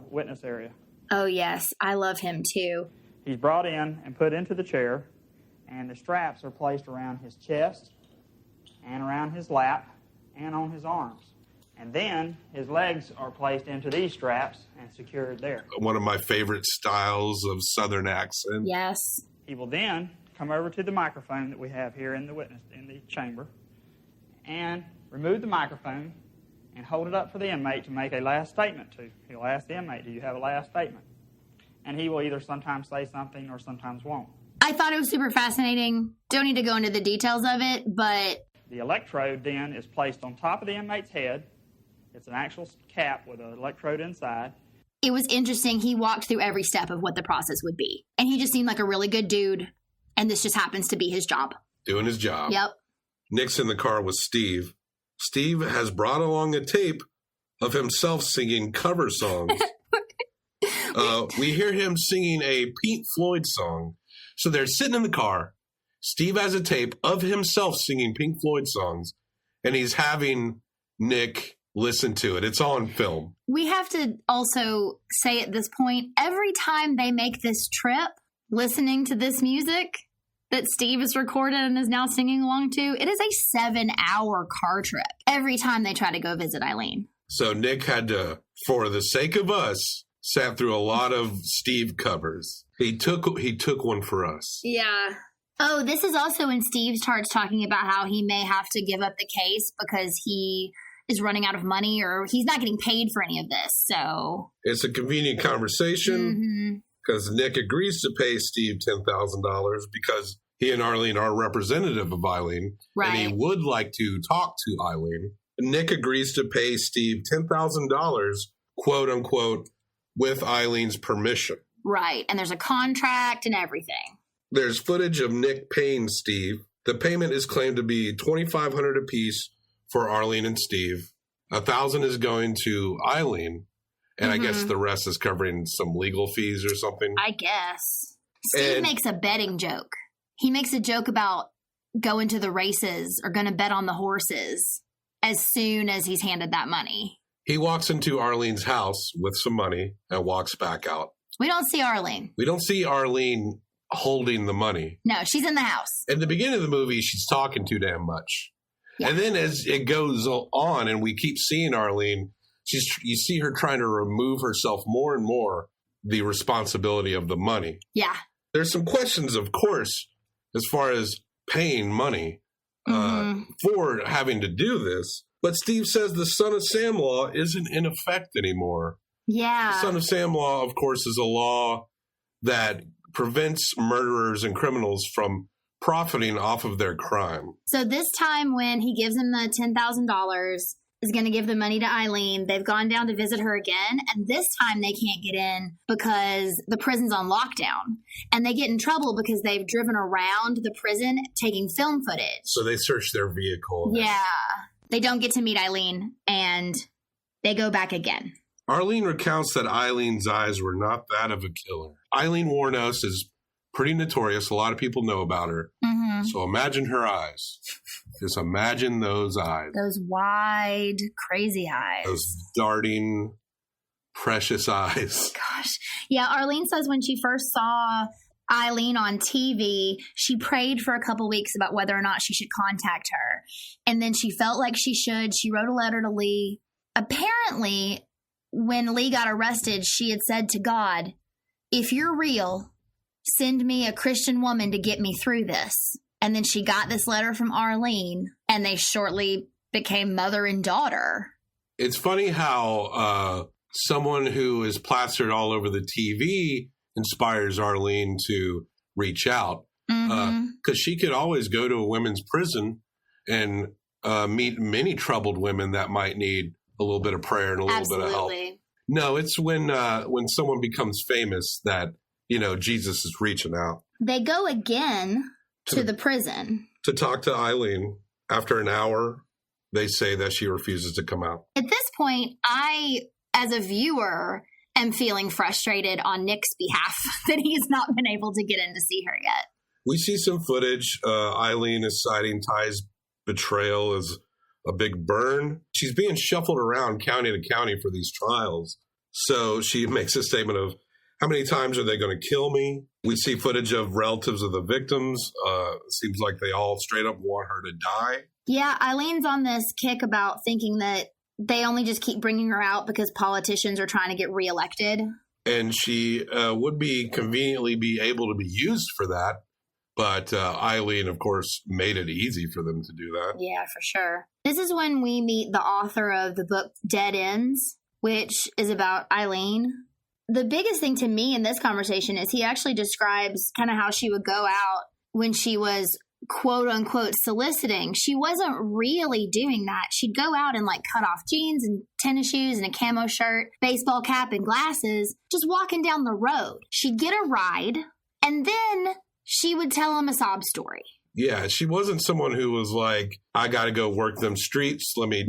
witness area. Oh, yes. I love him, too. He's brought in and put into the chair, and the straps are placed around his chest and around his lap and on his arms. And then his legs are placed into these straps and secured there. One of my favorite styles of Southern accent. Yes. He will then come over to the microphone that we have here in the chamber and remove the microphone and hold it up for the inmate to make a last statement to. He'll ask the inmate, "Do you have a last statement?" And he will either sometimes say something or sometimes won't. I thought it was super fascinating. Don't need to go into the details of it, but the electrode then is placed on top of the inmate's head. It's an actual cap with an electrode inside. It was interesting. He walked through every step of what the process would be. And he just seemed like a really good dude. And this just happens to be his job. Doing his job. Yep. Nick's in the car with Steve. Steve has brought along a tape of himself singing cover songs. We hear him singing a Pink Floyd song. So they're sitting in the car. Steve has a tape of himself singing Pink Floyd songs. And he's having Nick listen to it. It's on film. We have to also say at this point, every time they make this trip, listening to this music that Steve has recorded and is now singing along to, it is a 7-hour car trip every time they try to go visit Aileen. So Nick had to, for the sake of us, sat through a lot of Steve covers. He took one for us. Yeah. Oh, this is also when Steve starts talking about how he may have to give up the case because he is running out of money or he's not getting paid for any of this. So it's a convenient conversation because Nick agrees to pay Steve $10,000 because he and Arlene are representative of Aileen. Right. And he would like to talk to Aileen. Nick agrees to pay Steve $10,000, quote unquote, with Eileen's permission. Right. And there's a contract and everything. There's footage of Nick paying Steve. The payment is claimed to be $2,500 apiece for Arlene and Steve. $1,000 is going to Aileen. And I guess the rest is covering some legal fees or something. I guess. Steve makes a betting joke. He makes a joke about going to the races or going to bet on the horses as soon as he's handed that money. He walks into Arlene's house with some money and walks back out. We don't see Arlene. We don't see Arlene holding the money. No, she's in the house. At the beginning of the movie, she's talking too damn much. Yeah. And then as it goes on and we keep seeing Arlene, you see her trying to remove herself more and more the responsibility of the money. Yeah. There's some questions, of course, as far as paying money for having to do this. But Steve says the Son of Sam law isn't in effect anymore. Yeah. The Son of Sam law, of course, is a law that prevents murderers and criminals from profiting off of their crime. So this time when he gives him the $10,000, is going to give the money to Aileen. They've gone down to visit her again. And this time they can't get in because the prison's on lockdown. And they get in trouble because they've driven around the prison taking film footage. So they search their vehicle. Yeah. They don't get to meet Aileen and they go back again. Arlene recounts that Eileen's eyes were not that of a killer. Aileen Wuornos is pretty notorious. A lot of people know about her. So imagine her eyes. Just imagine those eyes. Those wide, crazy eyes. Those darting, precious eyes. Gosh. Yeah, Arlene says when she first saw Aileen on TV, she prayed for a couple weeks about whether or not she should contact her. And then she felt like she should. She wrote a letter to Lee. Apparently, when Lee got arrested, she had said to God, if you're real, send me a Christian woman to get me through this. And then she got this letter from Arlene, and they shortly became mother and daughter. It's funny how someone who is plastered all over the TV inspires Arlene to reach out. Because she could always go to a women's prison and meet many troubled women that might need a little bit of prayer and a little bit of help. No, it's when someone becomes famous that, you know, Jesus is reaching out. They go again to the prison. To talk to Aileen. After an hour, they say that she refuses to come out. At this point, I, as a viewer, am feeling frustrated on Nick's behalf that he's not been able to get in to see her yet. We see some footage. Aileen is citing Ty's betrayal as a big burn. She's being shuffled around county to county for these trials. So she makes a statement of, how many times are they going to kill me? We see footage of relatives of the victims. Seems like they all straight up want her to die. Yeah, Eileen's on this kick about thinking that they only just keep bringing her out because politicians are trying to get reelected. And she would be conveniently be able to be used for that. But Aileen, of course, made it easy for them to do that. Yeah, for sure. This is when we meet the author of the book Dead Ends, which is about Aileen. The biggest thing to me in this conversation is he actually describes kind of how she would go out when she was quote unquote soliciting, she wasn't really doing that. She'd go out in like cut off jeans and tennis shoes and a camo shirt, baseball cap and glasses, just walking down the road. She'd get a ride and then she would tell him a sob story. Yeah, she wasn't someone who was like, I got to go work them streets. Let me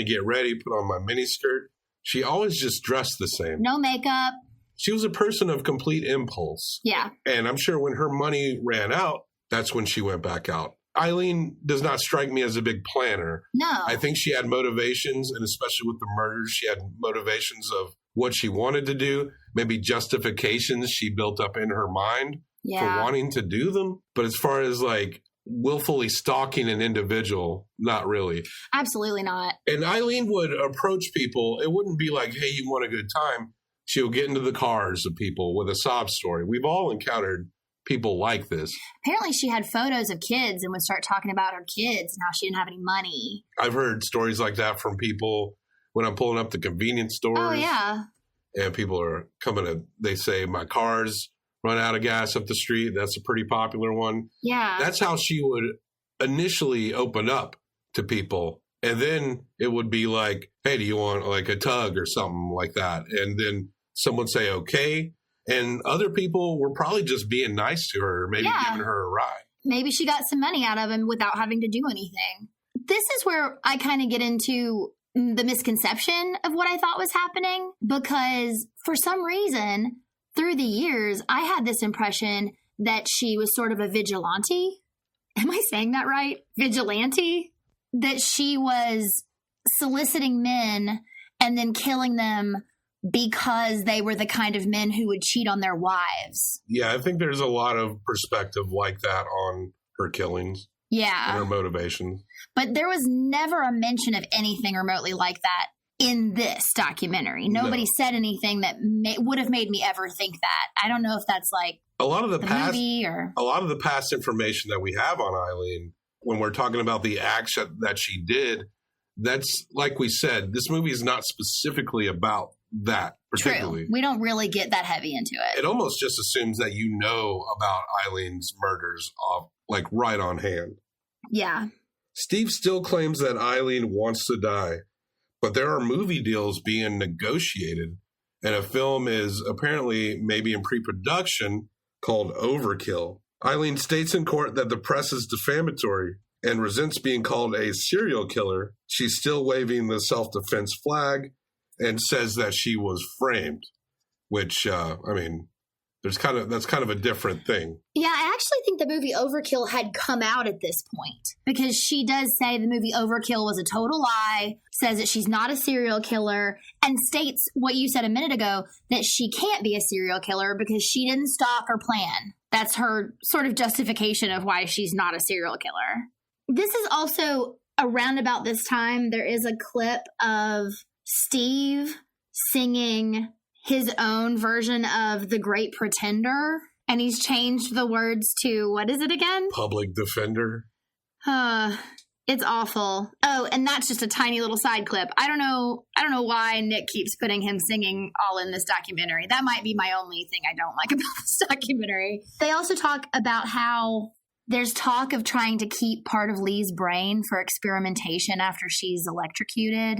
get ready, put on my miniskirt. She always just dressed the same. No makeup. She was a person of complete impulse. Yeah. And I'm sure when her money ran out, that's when she went back out. Aileen does not strike me as a big planner. No. I think she had motivations, and especially with the murders, she had motivations of what she wanted to do, maybe justifications she built up in her mind for wanting to do them. But as far as like willfully stalking an individual, not really. Absolutely not. And Aileen would approach people. It wouldn't be like, hey, you want a good time? She would get into the cars of people with a sob story. We've all encountered people like this. Apparently she had photos of kids and would start talking about her kids and how she didn't have any money. I've heard stories like that from people when I'm pulling up the convenience stores. Oh, yeah. And people are coming to, they say, my car's run out of gas up the street. That's a pretty popular one. Yeah. That's how she would initially open up to people. And then it would be like, hey, do you want like a tug or something like that? And then someone say, okay. And other people were probably just being nice to her, maybe giving her a ride. Maybe she got some money out of him without having to do anything. This is where I kind of get into the misconception of what I thought was happening, because for some reason, through the years, I had this impression that she was sort of a vigilante. Am I saying that right? Vigilante? That she was soliciting men and then killing them because they were the kind of men who would cheat on their wives. Yeah, I think there's a lot of perspective like that on her killings. Yeah. And her motivation. But there was never a mention of anything remotely like that in this documentary. Nobody said anything that would have made me ever think that. I don't know if that's like a lot of the past movie or... A lot of the past information that we have on Aileen, when we're talking about the acts that she did, that's like we said, this movie is not specifically about that particularly. True. We don't really get that heavy into it. It almost just assumes that you know about Aileen's murders like right on hand. Yeah. Steve still claims that Aileen wants to die, but there are movie deals being negotiated, and a film is apparently maybe in pre-production called Overkill. Aileen states in court that the press is defamatory and resents being called a serial killer. She's still waving the self-defense flag and says that she was framed, which, I mean, that's kind of a different thing. Yeah, I actually think the movie Overkill had come out at this point, because she does say the movie Overkill was a total lie, says that she's not a serial killer, and states what you said a minute ago, that she can't be a serial killer because she didn't stalk or plan. That's her sort of justification of why she's not a serial killer. This is also around about this time, there is a clip of Steve singing his own version of The Great Pretender, and he's changed the words to, what is it again? Public Defender. It's awful. Oh, and that's just a tiny little side clip. I don't know why Nick keeps putting him singing all in this documentary. That might be my only thing I don't like about this documentary. They also talk about how there's talk of trying to keep part of Lee's brain for experimentation after she's electrocuted.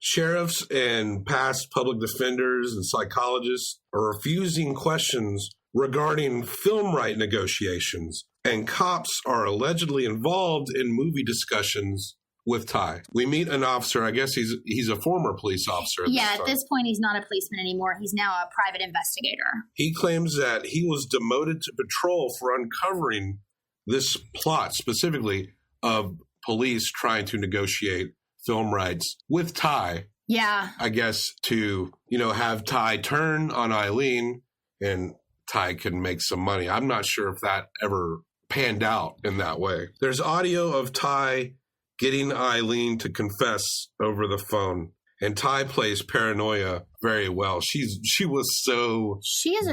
Sheriffs and past public defenders and psychologists are refusing questions regarding film right negotiations, and cops are allegedly involved in movie discussions with Ty. We meet an officer. I guess he's a former police officer. At this point, he's not a policeman anymore. He's now a private investigator. He claims that he was demoted to patrol for uncovering this plot, specifically of police trying to negotiate film rights with Ty. Yeah. I guess to, have Ty turn on Aileen and Ty can make some money. I'm not sure if that ever panned out in that way. There's audio of Ty getting Aileen to confess over the phone, and Ty plays paranoia very well. She was so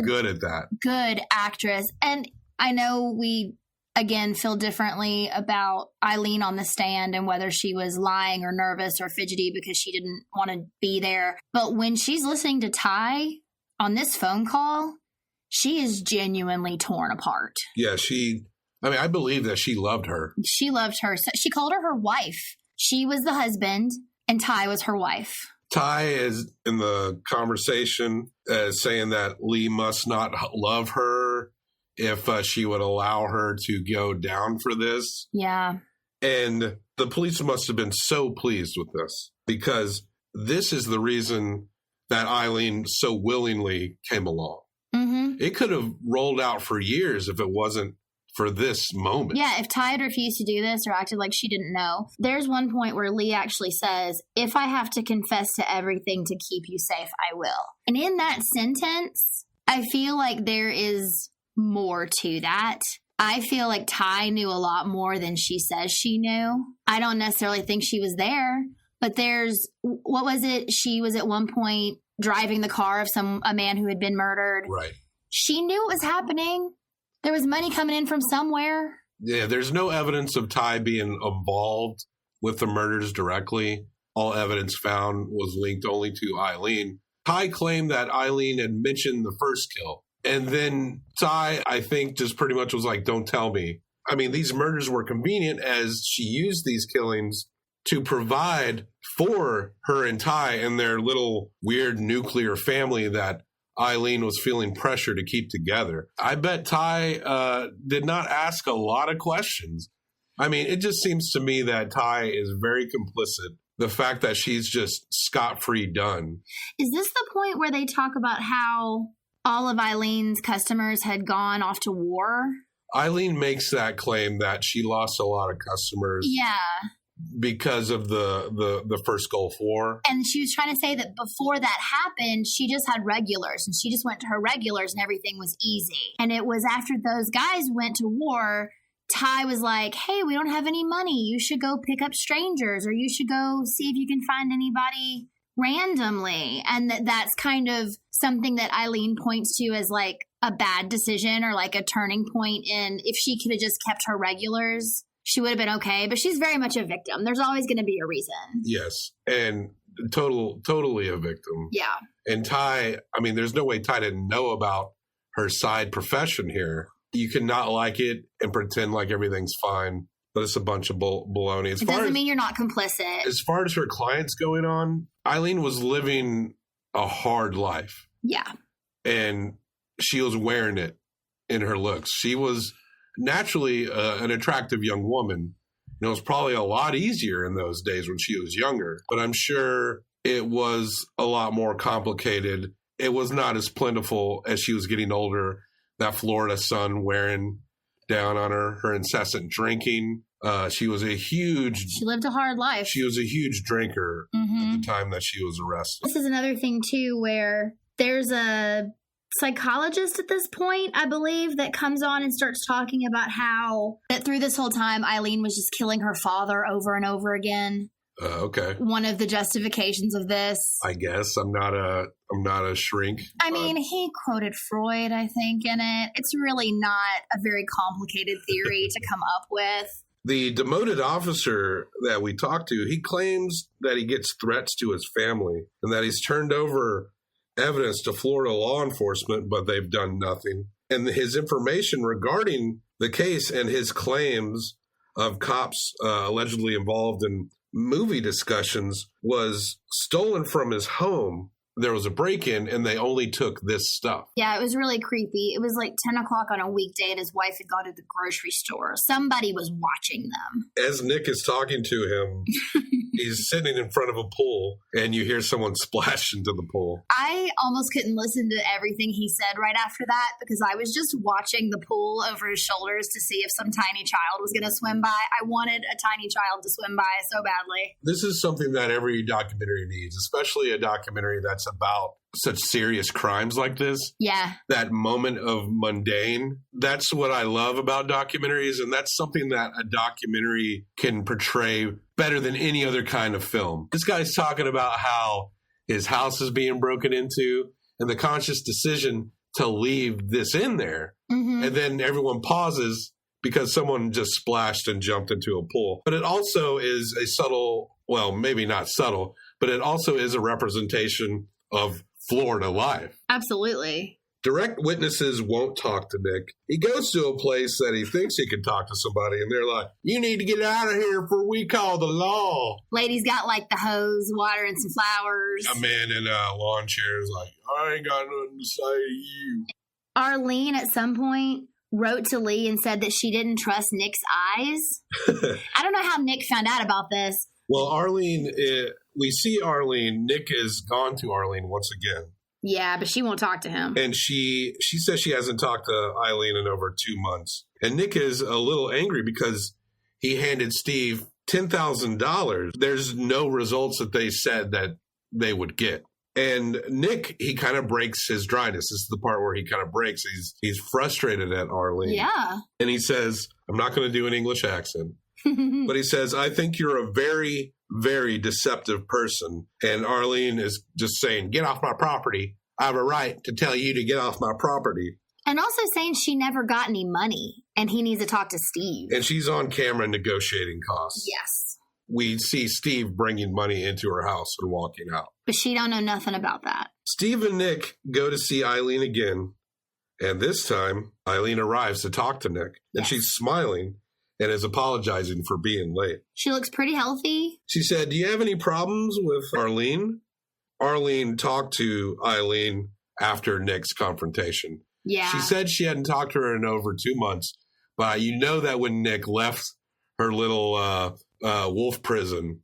good at that. Good actress. And I know we again feel differently about Aileen on the stand and whether she was lying or nervous or fidgety because she didn't want to be there. But when she's listening to Ty on this phone call, she is genuinely torn apart. Yeah, I mean, I believe that she loved her. She loved her. So she called her wife. She was the husband, and Ty was her wife. Ty is in the conversation saying that Lee must not love her if she would allow her to go down for this. Yeah. And the police must have been so pleased with this, because this is the reason that Aileen so willingly came along. Mm-hmm. It could have rolled out for years if it wasn't for this moment. Yeah, if Ty had refused to do this or acted like she didn't know. There's one point where Lee actually says, if I have to confess to everything to keep you safe, I will. And in that sentence, I feel like there is more to that. I feel like Ty knew a lot more than she says she knew. I don't necessarily think she was there, but there's, what was it? She was at one point driving the car of a man who had been murdered. Right. She knew it was happening. There was money coming in from somewhere. Yeah, there's no evidence of Ty being involved with the murders directly. All evidence found was linked only to Aileen. Ty claimed that Aileen had mentioned the first kill. And then Ty, I think, just pretty much was like, don't tell me. I mean, these murders were convenient as she used these killings to provide for her and Ty and their little weird nuclear family that Aileen was feeling pressure to keep together. I bet Ty did not ask a lot of questions. I mean, it just seems to me that Ty is very complicit. The fact that she's just scot-free done. Is this the point where they talk about how all of Eileen's customers had gone off to war? Aileen makes that claim that she lost a lot of customers. Yeah. Because of the first Gulf War. And she was trying to say that before that happened, she just had regulars and she just went to her regulars and everything was easy. And it was after those guys went to war, Ty was like, hey, we don't have any money. You should go pick up strangers, or you should go see if you can find anybody randomly. And that's kind of something that Aileen points to as like a bad decision or like a turning point in, if she could have just kept her regulars, she would have been okay, but she's very much a victim. There's always going to be a reason. Yes, and totally a victim. Yeah. And Ty, I mean, there's no way Ty didn't know about her side profession here. You cannot like it and pretend like everything's fine, but it's a bunch of baloney. It doesn't mean you're not complicit. As far as her clients going on, Aileen was living a hard life. Yeah. And she was wearing it in her looks. She was naturally an attractive young woman. It was probably a lot easier in those days when she was younger, but I'm sure it was a lot more complicated. It was not as plentiful as she was getting older. That Florida sun wearing down on her incessant drinking. She lived a hard life. She was a huge drinker at the time that she was arrested. This is another thing too, where there's a psychologist at this point, I believe, that comes on and starts talking about how that through this whole time Aileen was just killing her father over and over again. Okay. One of the justifications of this, I guess, I'm not a shrink. I mean, he quoted Freud, I think, in it. It's really not a very complicated theory to come up with. The demoted officer that we talked to, he claims that he gets threats to his family and that he's turned over evidence to Florida law enforcement, but they've done nothing. And his information regarding the case and his claims of cops allegedly involved in movie discussions was stolen from his home. There was a break-in and they only took this stuff. Yeah, it was really creepy. It was like 10 o'clock on a weekday and his wife had gone to the grocery store. Somebody was watching them. As Nick is talking to him, he's sitting in front of a pool and you hear someone splash into the pool. I almost couldn't listen to everything he said right after that because I was just watching the pool over his shoulders to see if some tiny child was going to swim by. I wanted a tiny child to swim by so badly. This is something that every documentary needs, especially a documentary that's about such serious crimes like this. Yeah. That moment of mundane. That's what I love about documentaries, and that's something that a documentary can portray better than any other kind of film. This guy's talking about how his house is being broken into and the conscious decision to leave this in there. Mm-hmm. And then everyone pauses because someone just splashed and jumped into a pool. But it also is a subtle, well, maybe not subtle, but it also is a representation of Florida life. Absolutely. Direct witnesses won't talk to Nick. He goes to a place that he thinks he can talk to somebody, and they're like, you need to get out of here for we call the law. Lady's got like the hose, water, and some flowers. A man in a lawn chair is like, I ain't got nothing to say to you. Arlene at some point wrote to Lee and said that she didn't trust Nick's eyes. I don't know how Nick found out about this. Well, Arlene, we see Arlene. Nick has gone to Arlene once again. Yeah, but she won't talk to him. And she says she hasn't talked to Aileen in over 2 months. And Nick is a little angry because he handed Steve $10,000. There's no results that they said that they would get. And Nick, he kind of breaks his dryness. This is the part where he kind of breaks. He's frustrated at Arlene. Yeah. And he says, I'm not going to do an English accent. But he says, I think you're a very, very deceptive person. And Arlene is just saying, get off my property. I have a right to tell you to get off my property. And also saying she never got any money and he needs to talk to Steve. And she's on camera negotiating costs. Yes. We see Steve bringing money into her house and walking out. But she don't know nothing about that. Steve and Nick go to see Aileen again. And this time, Aileen arrives to talk to Nick. And Yes. she's smiling and is apologizing for being late. She looks pretty healthy. She said, do you have any problems with Arlene? Arlene talked to Aileen after Nick's confrontation. Yeah. She said she hadn't talked to her in over 2 months. But you know that when Nick left her little wolf prison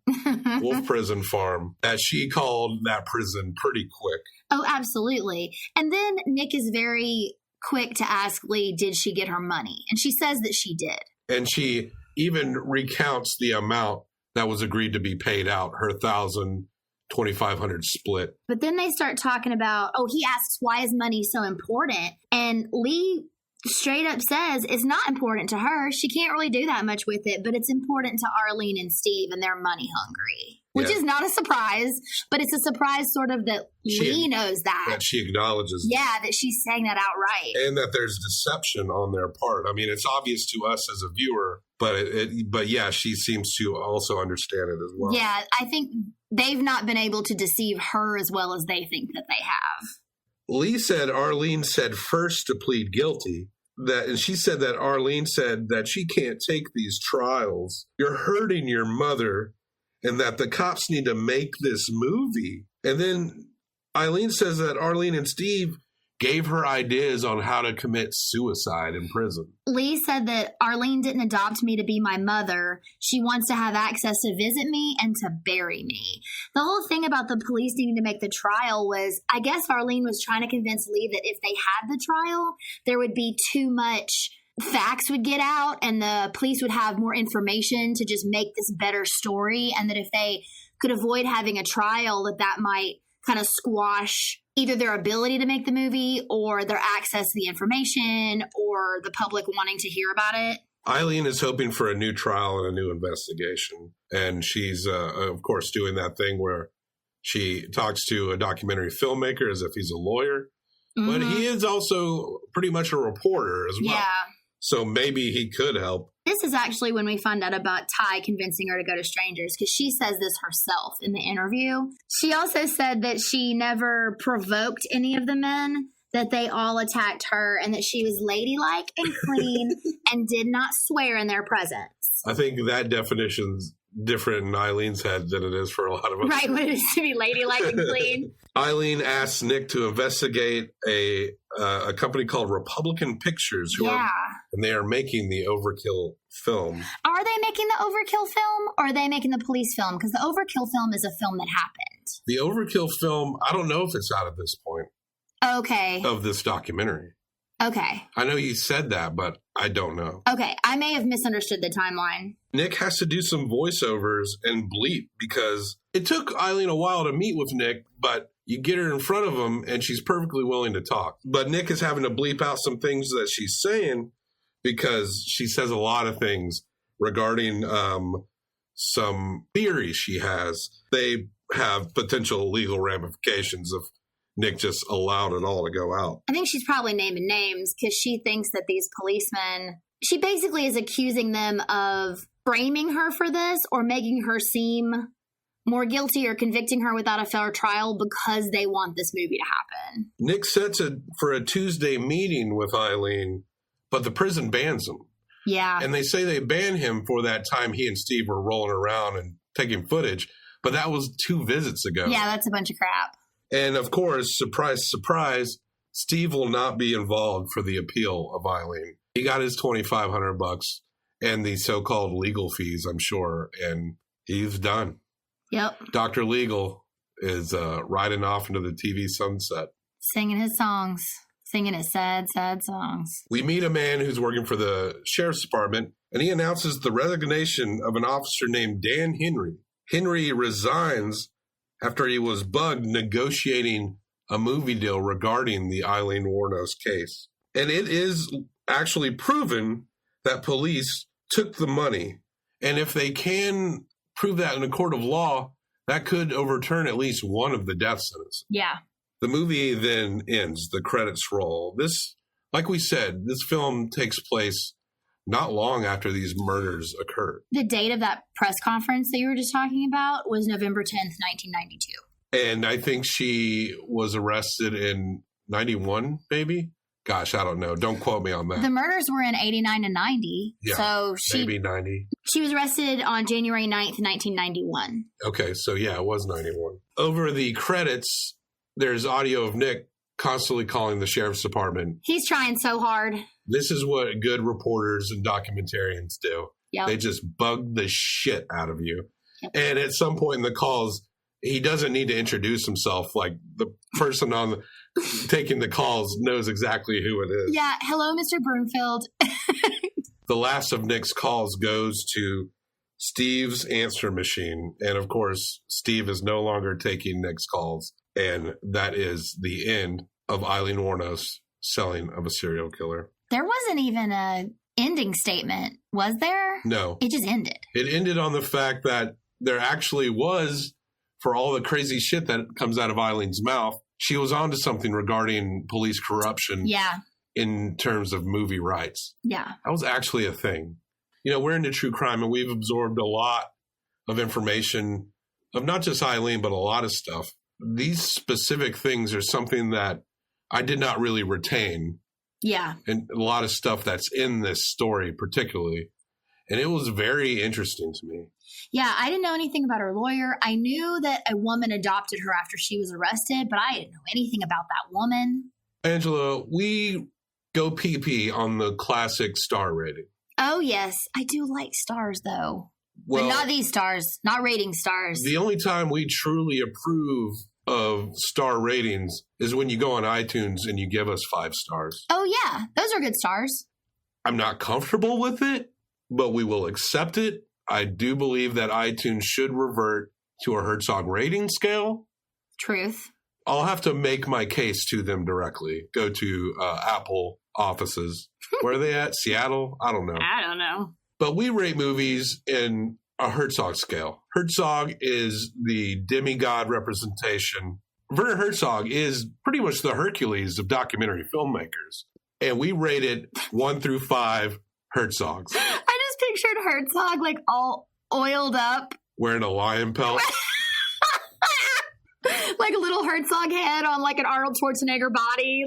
farm, that she called that prison pretty quick. Oh, absolutely. And then Nick is very quick to ask Lee, did she get her money? And she says that she did. And she even recounts the amount that was agreed to be paid out, her $1,200 split. But then they start talking about, he asks, why is money so important? And Lee straight up says it's not important to her. She can't really do that much with it, but it's important to Arlene and Steve, and they're money hungry. Which is not a surprise, but it's a surprise sort of that Lee knows that. That she acknowledges. Yeah, that she's saying that outright. And that there's deception on their part. I mean, it's obvious to us as a viewer, but yeah, she seems to also understand it as well. Yeah, I think they've not been able to deceive her as well as they think that they have. Lee said Arlene said first to plead guilty. And she said that Arlene said that she can't take these trials. You're hurting your mother. And that the cops need to make this movie. And then Aileen says that Arlene and Steve gave her ideas on how to commit suicide in prison. Lee said that Arlene didn't adopt me to be my mother. She wants to have access to visit me and to bury me. The whole thing about the police needing to make the trial was, I guess Arlene was trying to convince Lee that if they had the trial, there would be too much facts would get out and the police would have more information to just make this better story, and that if they could avoid having a trial, that might kind of squash either their ability to make the movie or their access to the information or the public wanting to hear about it. Aileen is hoping for a new trial and a new investigation, and she's of course doing that thing where she talks to a documentary filmmaker as if he's a lawyer, but he is also pretty much a reporter as well. Yeah. So maybe he could help. This is actually when we find out about Ty convincing her to go to strangers, because she says this herself in the interview. She also said that she never provoked any of the men, that they all attacked her, and that she was ladylike and clean and did not swear in their presence. I think that definition's different in Eileen's head than it is for a lot of us. Right, what it is to be ladylike and clean. Aileen asks Nick to investigate a company called Republican Pictures, and they are making the Overkill film. Are they making the Overkill film, or are they making the police film? Because the Overkill film is a film that happened. The Overkill film, I don't know if it's out at this point. Okay. Of this documentary. Okay. I know you said that, but I don't know. Okay, I may have misunderstood the timeline. Nick has to do some voiceovers and bleep because it took Aileen a while to meet with Nick, but you get her in front of him and she's perfectly willing to talk. But Nick is having to bleep out some things that she's saying because she says a lot of things regarding some theories she has. They have potential legal ramifications if Nick just allowed it all to go out. I think she's probably naming names because she thinks that these policemen, she basically is accusing them of framing her for this or making her seem more guilty or convicting her without a fair trial because they want this movie to happen. Nick sets it for a Tuesday meeting with Aileen, but the prison bans him. Yeah. And they say they banned him for that time he and Steve were rolling around and taking footage, but that was 2 visits ago. Yeah, that's a bunch of crap. And of course, surprise, surprise, Steve will not be involved for the appeal of Aileen. He got his $2,500 and the so-called legal fees, I'm sure, and he's done. Yep. Dr. Legal is riding off into the TV sunset. Singing his songs. Singing his sad, sad songs. We meet a man who's working for the sheriff's department, and he announces the resignation of an officer named Dan Henry. Henry resigns after he was bugged negotiating a movie deal regarding the Aileen Wuornos case. And it is actually proven that police took the money. And if they can prove that in a court of law, that could overturn at least one of the death sentences. Yeah. The movie then ends, the credits roll. This, like we said, this film takes place not long after these murders occurred. The date of that press conference that you were just talking about was November 10th, 1992. And I think she was arrested in 91, maybe? Gosh, I don't know. Don't quote me on that. The murders were in 89 and 90. Yeah, so maybe 90. She was arrested on January 9th, 1991. Okay, so yeah, it was 91. Over the credits, there's audio of Nick constantly calling the sheriff's department. He's trying so hard. This is what good reporters and documentarians do. Yep. They just bug the shit out of you. Yep. And at some point in the calls, he doesn't need to introduce himself. Like the person taking the calls knows exactly who it is. Yeah. Hello, Mr. Broomfield. The last of Nick's calls goes to Steve's answer machine. And of course, Steve is no longer taking Nick's calls. And that is the end of Aileen Wuornos' selling of a serial killer. There wasn't even a ending statement, was there? No. It just ended. It ended on the fact that there actually was, for all the crazy shit that comes out of Eileen's mouth, she was onto something regarding police corruption. Yeah. In terms of movie rights. Yeah. That was actually a thing. You know, we're into true crime and we've absorbed a lot of information of not just Aileen, but a lot of stuff. These specific things are something that I did not really retain. Yeah. And a lot of stuff that's in this story particularly. And it was very interesting to me. Yeah, I didn't know anything about her lawyer. I knew that a woman adopted her after she was arrested, but I didn't know anything about that woman. Angela, we go pee-pee on the classic star rating. Oh, yes. I do like stars, though. Well, but not these stars, not rating stars. The only time we truly approve of star ratings is when you go on iTunes and you give us 5 stars. Oh, yeah. Those are good stars. I'm not comfortable with it, but we will accept it. I do believe that iTunes should revert to a Herzog rating scale. Truth. I'll have to make my case to them directly. Go to Apple offices. Where are they at? Seattle? I don't know. I don't know. But we rate movies in a Herzog scale. Herzog is the demigod representation. Werner Herzog is pretty much the Hercules of documentary filmmakers. And we rate it 1 through 5 Herzogs. I just pictured Herzog like all oiled up. Wearing a lion pelt. Like a little Herzog head on like an Arnold Schwarzenegger body.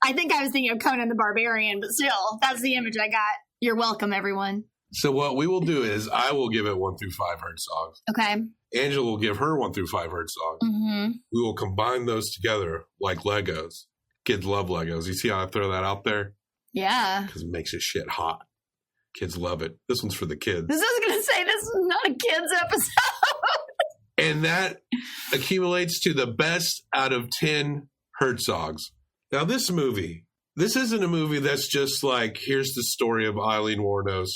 I think I was thinking of Conan the Barbarian, but still, that's the image I got. You're welcome, everyone. So what we will do is I will give it 1 through 5 Herzogs. Okay. Angela will give her 1 through 5 Herzogs. Mm-hmm. We will combine those together like Legos. Kids love Legos. You see how I throw that out there? Yeah. Because it makes your shit hot. Kids love it. This one's for the kids. This is going to say this is not a kids episode. And that accumulates to the best out of 10 Herzogs. Now, this isn't a movie that's just like, here's the story of Aileen Wuornos.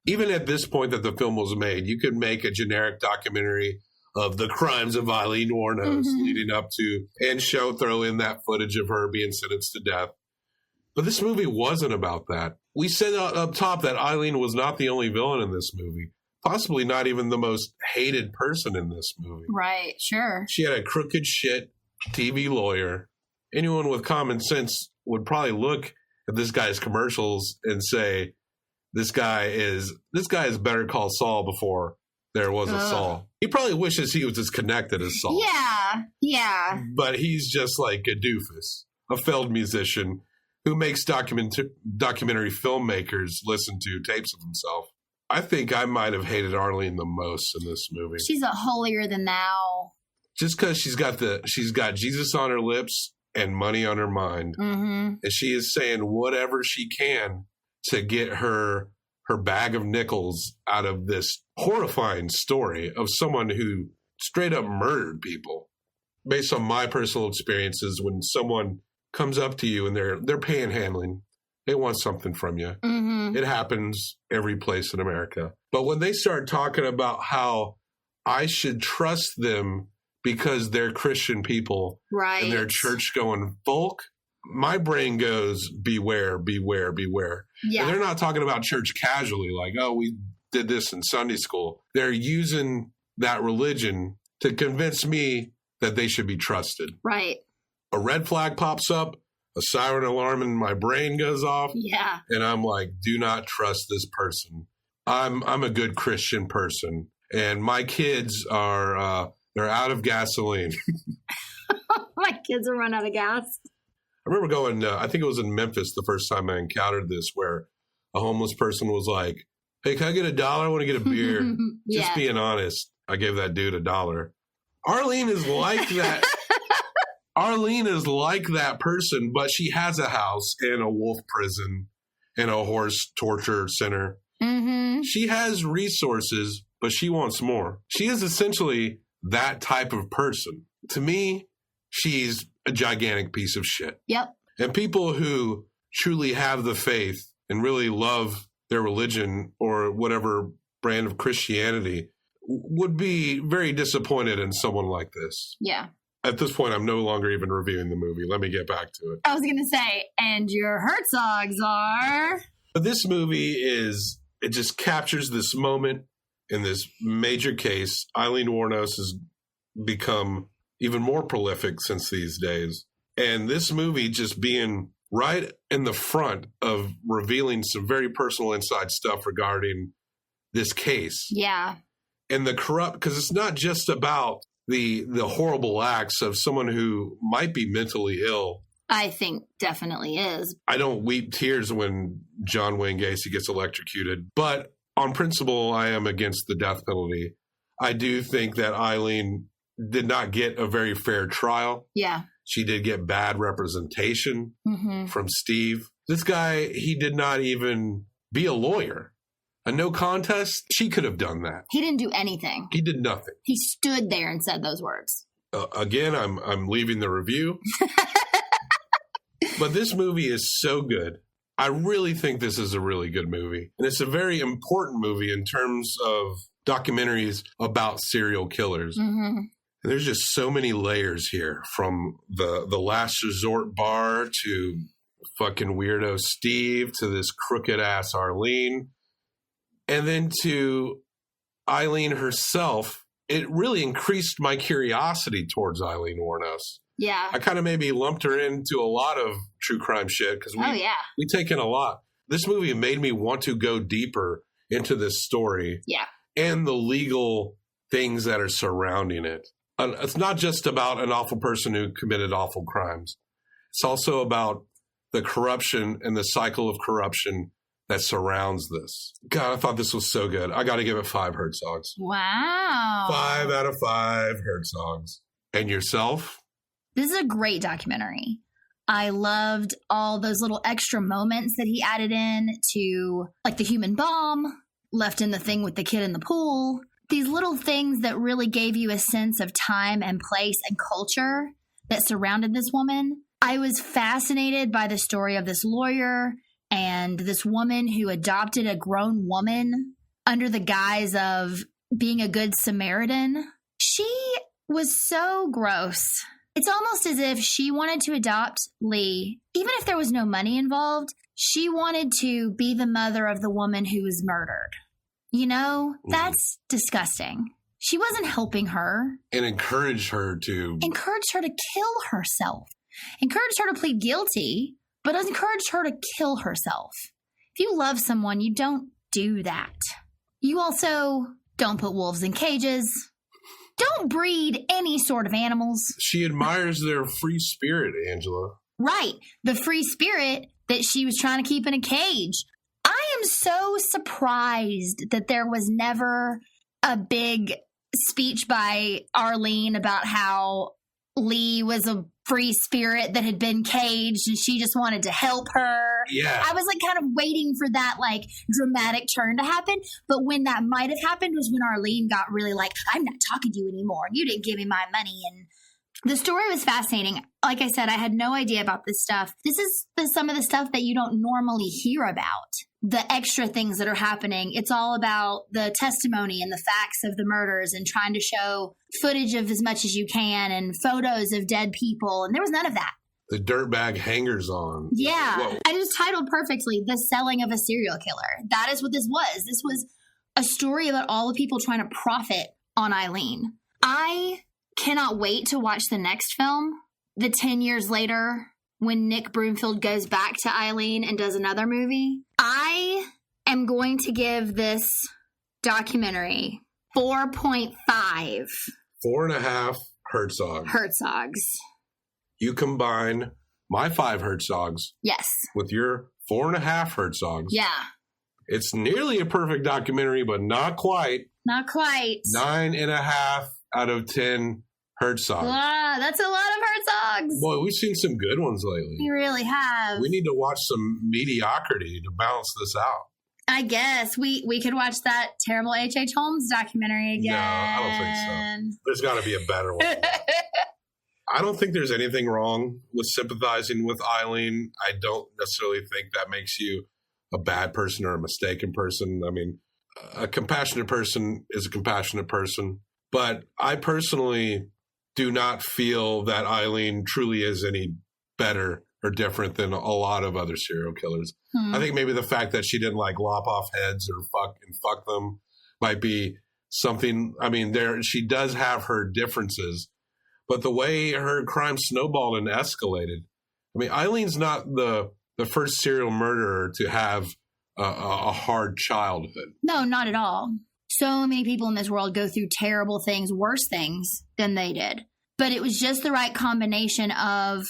Even at this point that the film was made, you could make a generic documentary of the crimes of Aileen Wuornos leading up to, and throw in that footage of her being sentenced to death. But this movie wasn't about that. We said up top that Aileen was not the only villain in this movie. Possibly not even the most hated person in this movie. Right, sure. She had a crooked shit TV lawyer. Anyone with common sense would probably look at this guy's commercials and say, this guy is Better Call Saul before there was a Saul. He probably wishes he was as connected as Saul. Yeah. But he's just like a doofus, a failed musician who makes documentary filmmakers listen to tapes of himself. I think I might have hated Arlene the most in this movie. She's a holier than thou. Just because she's got Jesus on her lips and money on her mind. Mm-hmm. And she is saying whatever she can to get her bag of nickels out of this horrifying story of someone who straight up murdered people. Based on my personal experiences, when someone comes up to you and they're panhandling, they want something from you. Mm-hmm. It happens every place in America. But when they start talking about how I should trust them because they're Christian people right. and they're church-going folk, my brain goes, beware, beware, beware. Yeah. And they're not talking about church casually, like, oh, we did this in Sunday school. They're using that religion to convince me that they should be trusted. Right. A red flag pops up, a siren alarm in my brain goes off. Yeah. And I'm like, do not trust this person. I'm a good Christian person. And my kids are, they're out of gasoline. My kids are run out of gas. I remember going, I think it was in Memphis the first time I encountered this, where a homeless person was like, hey, can I get $1? I want to get a beer. Yeah. Just being honest. I gave that dude $1. Arlene is like that. Arlene is like that person, but she has a house and a wolf prison and a horse torture center. Mm-hmm. She has resources, but she wants more. She is essentially that type of person. To me, she's a gigantic piece of shit. Yep. And people who truly have the faith and really love their religion or whatever brand of Christianity would be very disappointed in someone like this. Yeah. At this point, I'm no longer even reviewing the movie. Let me get back to it. I was going to say, and your Herzogs are... But this movie it just captures this moment in this major case. Aileen Wuornos has become even more prolific since these days. And this movie just being right in the front of revealing some very personal inside stuff regarding this case. Yeah. And the corrupt, because it's not just about the horrible acts of someone who might be mentally ill. I think definitely is. I don't weep tears when John Wayne Gacy gets electrocuted, but on principle, I am against the death penalty. I do think that Aileen did not get a very fair trial. Yeah. She did get bad representation from Steve. This guy, he did not even be a lawyer. A no contest, she could have done that. He didn't do anything. He did nothing. He stood there and said those words. Again, I'm leaving the review. But this movie is so good. I really think this is a really good movie. And it's a very important movie in terms of documentaries about serial killers. Mm-hmm. And there's just so many layers here, from the last resort bar to fucking weirdo Steve to this crooked ass Arlene. And then to Aileen herself. It really increased my curiosity towards Aileen Wuornos. Yeah. I kind of maybe lumped her into a lot of true crime shit because we take in a lot. This movie made me want to go deeper into this story. Yeah. And the legal things that are surrounding it. It's not just about an awful person who committed awful crimes. It's also about the corruption and the cycle of corruption that surrounds this. God, I thought this was so good. I got to give it 5 Herzogs. Wow. 5 out of 5 Herzogs. And yourself? This is a great documentary. I loved all those little extra moments that he added in to, like the human bomb left in the thing with the kid in the pool. These little things that really gave you a sense of time and place and culture that surrounded this woman. I was fascinated by the story of this lawyer and this woman who adopted a grown woman under the guise of being a good Samaritan. She was so gross. It's almost as if she wanted to adopt Lee. Even if there was no money involved, she wanted to be the mother of the woman who was murdered. You know, that's disgusting. She wasn't helping her. And encouraged her to kill herself. Encouraged her to plead guilty, but encouraged her to kill herself. If you love someone, you don't do that. You also Don't put wolves in cages. Don't breed any sort of animals. She admires their free spirit, Angela. Right. The free spirit that she was trying to keep in a cage. I am so surprised that there was never a big speech by Aileen about how Lee was a free spirit that had been caged and she just wanted to help her. Yeah. I was like kind of waiting for that like dramatic turn to happen. But when that might have happened was when Aileen got really like, I'm not talking to you anymore. You didn't give me my money. And the story was fascinating. Like I said, I had no idea about this stuff. This is some of the stuff that you don't normally hear about. The extra things that are happening. It's all about the testimony and the facts of the murders and trying to show footage of as much as you can and photos of dead people. And there was none of that. The dirtbag hangers on. Yeah. Whoa. And it was titled perfectly, The Selling of a Serial Killer. That is what this was. This was a story about all the people trying to profit on Aileen. I cannot wait to watch the next film, the 10 years later, when Nick Broomfield goes back to Aileen and does another movie. I am going to give this documentary 4.5. 4.5 Herzogs. You combine my 5 Herzogs. Yes. With your 4.5 Herzogs. Yeah. It's nearly a perfect documentary, but not quite. Not quite. 9.5 out of 10 Herzogs. Wow, that's a lot of Herzogs. Boy, we've seen some good ones lately. We really have. We need to watch some mediocrity to balance this out. I guess we could watch that terrible H.H. Holmes documentary again. No, I don't think so. There's got to be a better one. I don't think there's anything wrong with sympathizing with Aileen. I don't necessarily think that makes you a bad person or a mistaken person. I mean, a compassionate person is a compassionate person. But I personally do not feel that Aileen truly is any better or different than a lot of other serial killers. I think maybe the fact that she didn't like lop off heads or fuck them might be something. I mean, she does have her differences, but the way her crime snowballed and escalated. I mean, Eileen's not the first serial murderer to have a hard childhood. No, not at all. So many people in this world go through terrible things, worse things than they did. But it was just the right combination of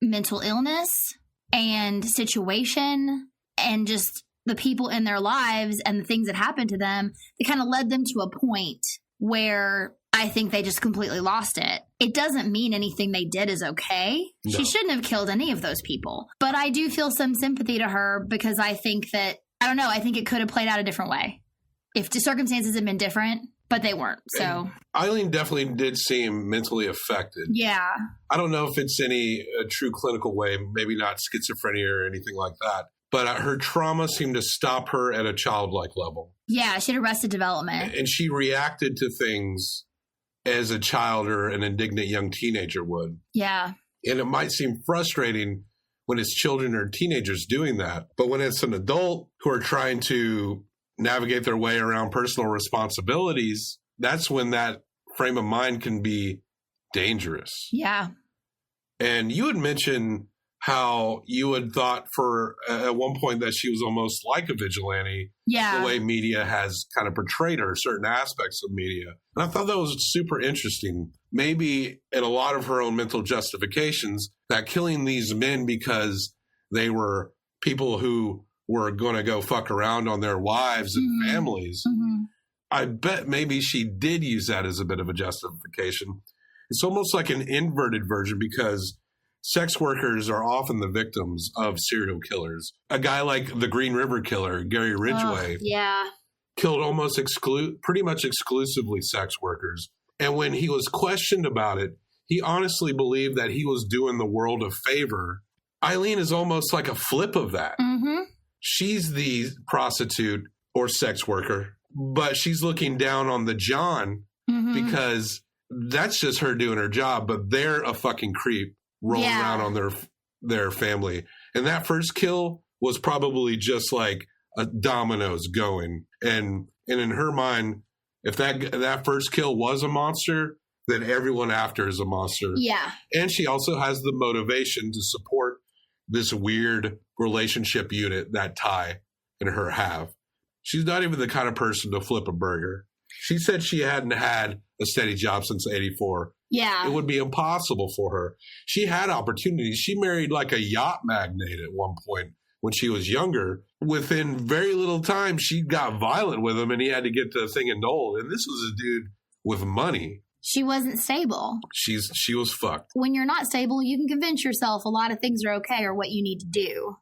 mental illness and situation and just the people in their lives and the things that happened to them that kind of led them to a point where I think they just completely lost it. It doesn't mean anything they did is okay. No. She shouldn't have killed any of those people. But I do feel some sympathy to her because I think that, I don't know, I think it could have played out a different way. If the circumstances had been different, but they weren't. So and Aileen definitely did seem mentally affected. Yeah. I don't know if it's a true clinical way, maybe not schizophrenia or anything like that. But her trauma seemed to stop her at a childlike level. Yeah, she had arrested development. And she reacted to things as a child or an indignant young teenager would. Yeah. And it might seem frustrating when it's children or teenagers doing that. But when it's an adult who are trying to navigate their way around personal responsibilities, that's when that frame of mind can be dangerous. Yeah. And you had mentioned how you had thought at one point that she was almost like a vigilante. Yeah. The way media has kind of portrayed her, certain aspects of media. And I thought that was super interesting. Maybe in a lot of her own mental justifications, that killing these men because they were people who were going to go fuck around on their wives and families. Mm-hmm. I bet maybe she did use that as a bit of a justification. It's almost like an inverted version because sex workers are often the victims of serial killers. A guy like the Green River Killer, Gary Ridgway, killed almost pretty much exclusively sex workers. And when he was questioned about it, he honestly believed that he was doing the world a favor. Aileen is almost like a flip of that. Mm-hmm. She's the prostitute or sex worker, but she's looking down on the John because that's just her doing her job, but they're a fucking creep rolling around on their family. And that first kill was probably just like a dominoes going. And in her mind, if that first kill was a monster, then everyone after is a monster. Yeah. And she also has the motivation to support this weird relationship unit that Ty and her have. She's not even the kind of person to flip a burger. She said she hadn't had a steady job since 84. Yeah. It would be impossible for her. She had opportunities. She married like a yacht magnate at one point when she was younger. Within very little time, she got violent with him and he had to get the thing annulled. And this was a dude with money. She wasn't stable. She was fucked. When you're not stable, you can convince yourself a lot of things are okay or what you need to do.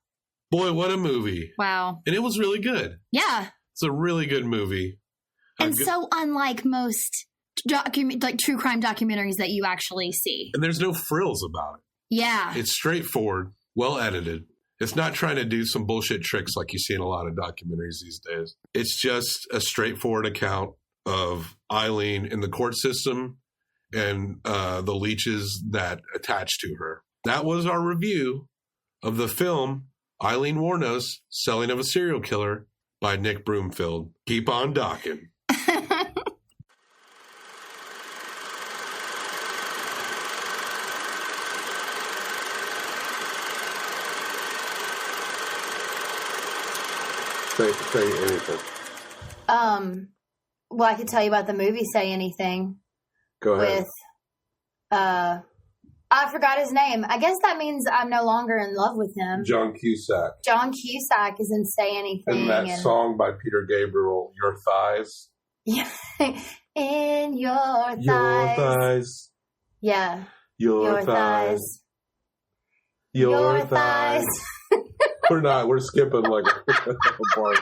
Boy, what a movie. Wow. And it was really good. Yeah. It's a really good movie. And so unlike most true crime documentaries that you actually see. And there's no frills about it. Yeah. It's straightforward, well edited. It's not trying to do some bullshit tricks like you see in a lot of documentaries these days. It's just a straightforward account of Aileen in the court system and the leeches that attach to her. That was our review of the film Aileen Wuornos, Selling of a Serial Killer by Nick Broomfield. Keep on docking. Say anything. Well, I could tell you about the movie Say Anything. Go ahead. With, I forgot his name. I guess that means I'm no longer in love with him. John Cusack. John Cusack is in Say Anything. And that song by Peter Gabriel, Your Thighs. Yeah. In your thighs. Your thighs. Yeah. Your thighs. Your thighs. We're skipping like a part.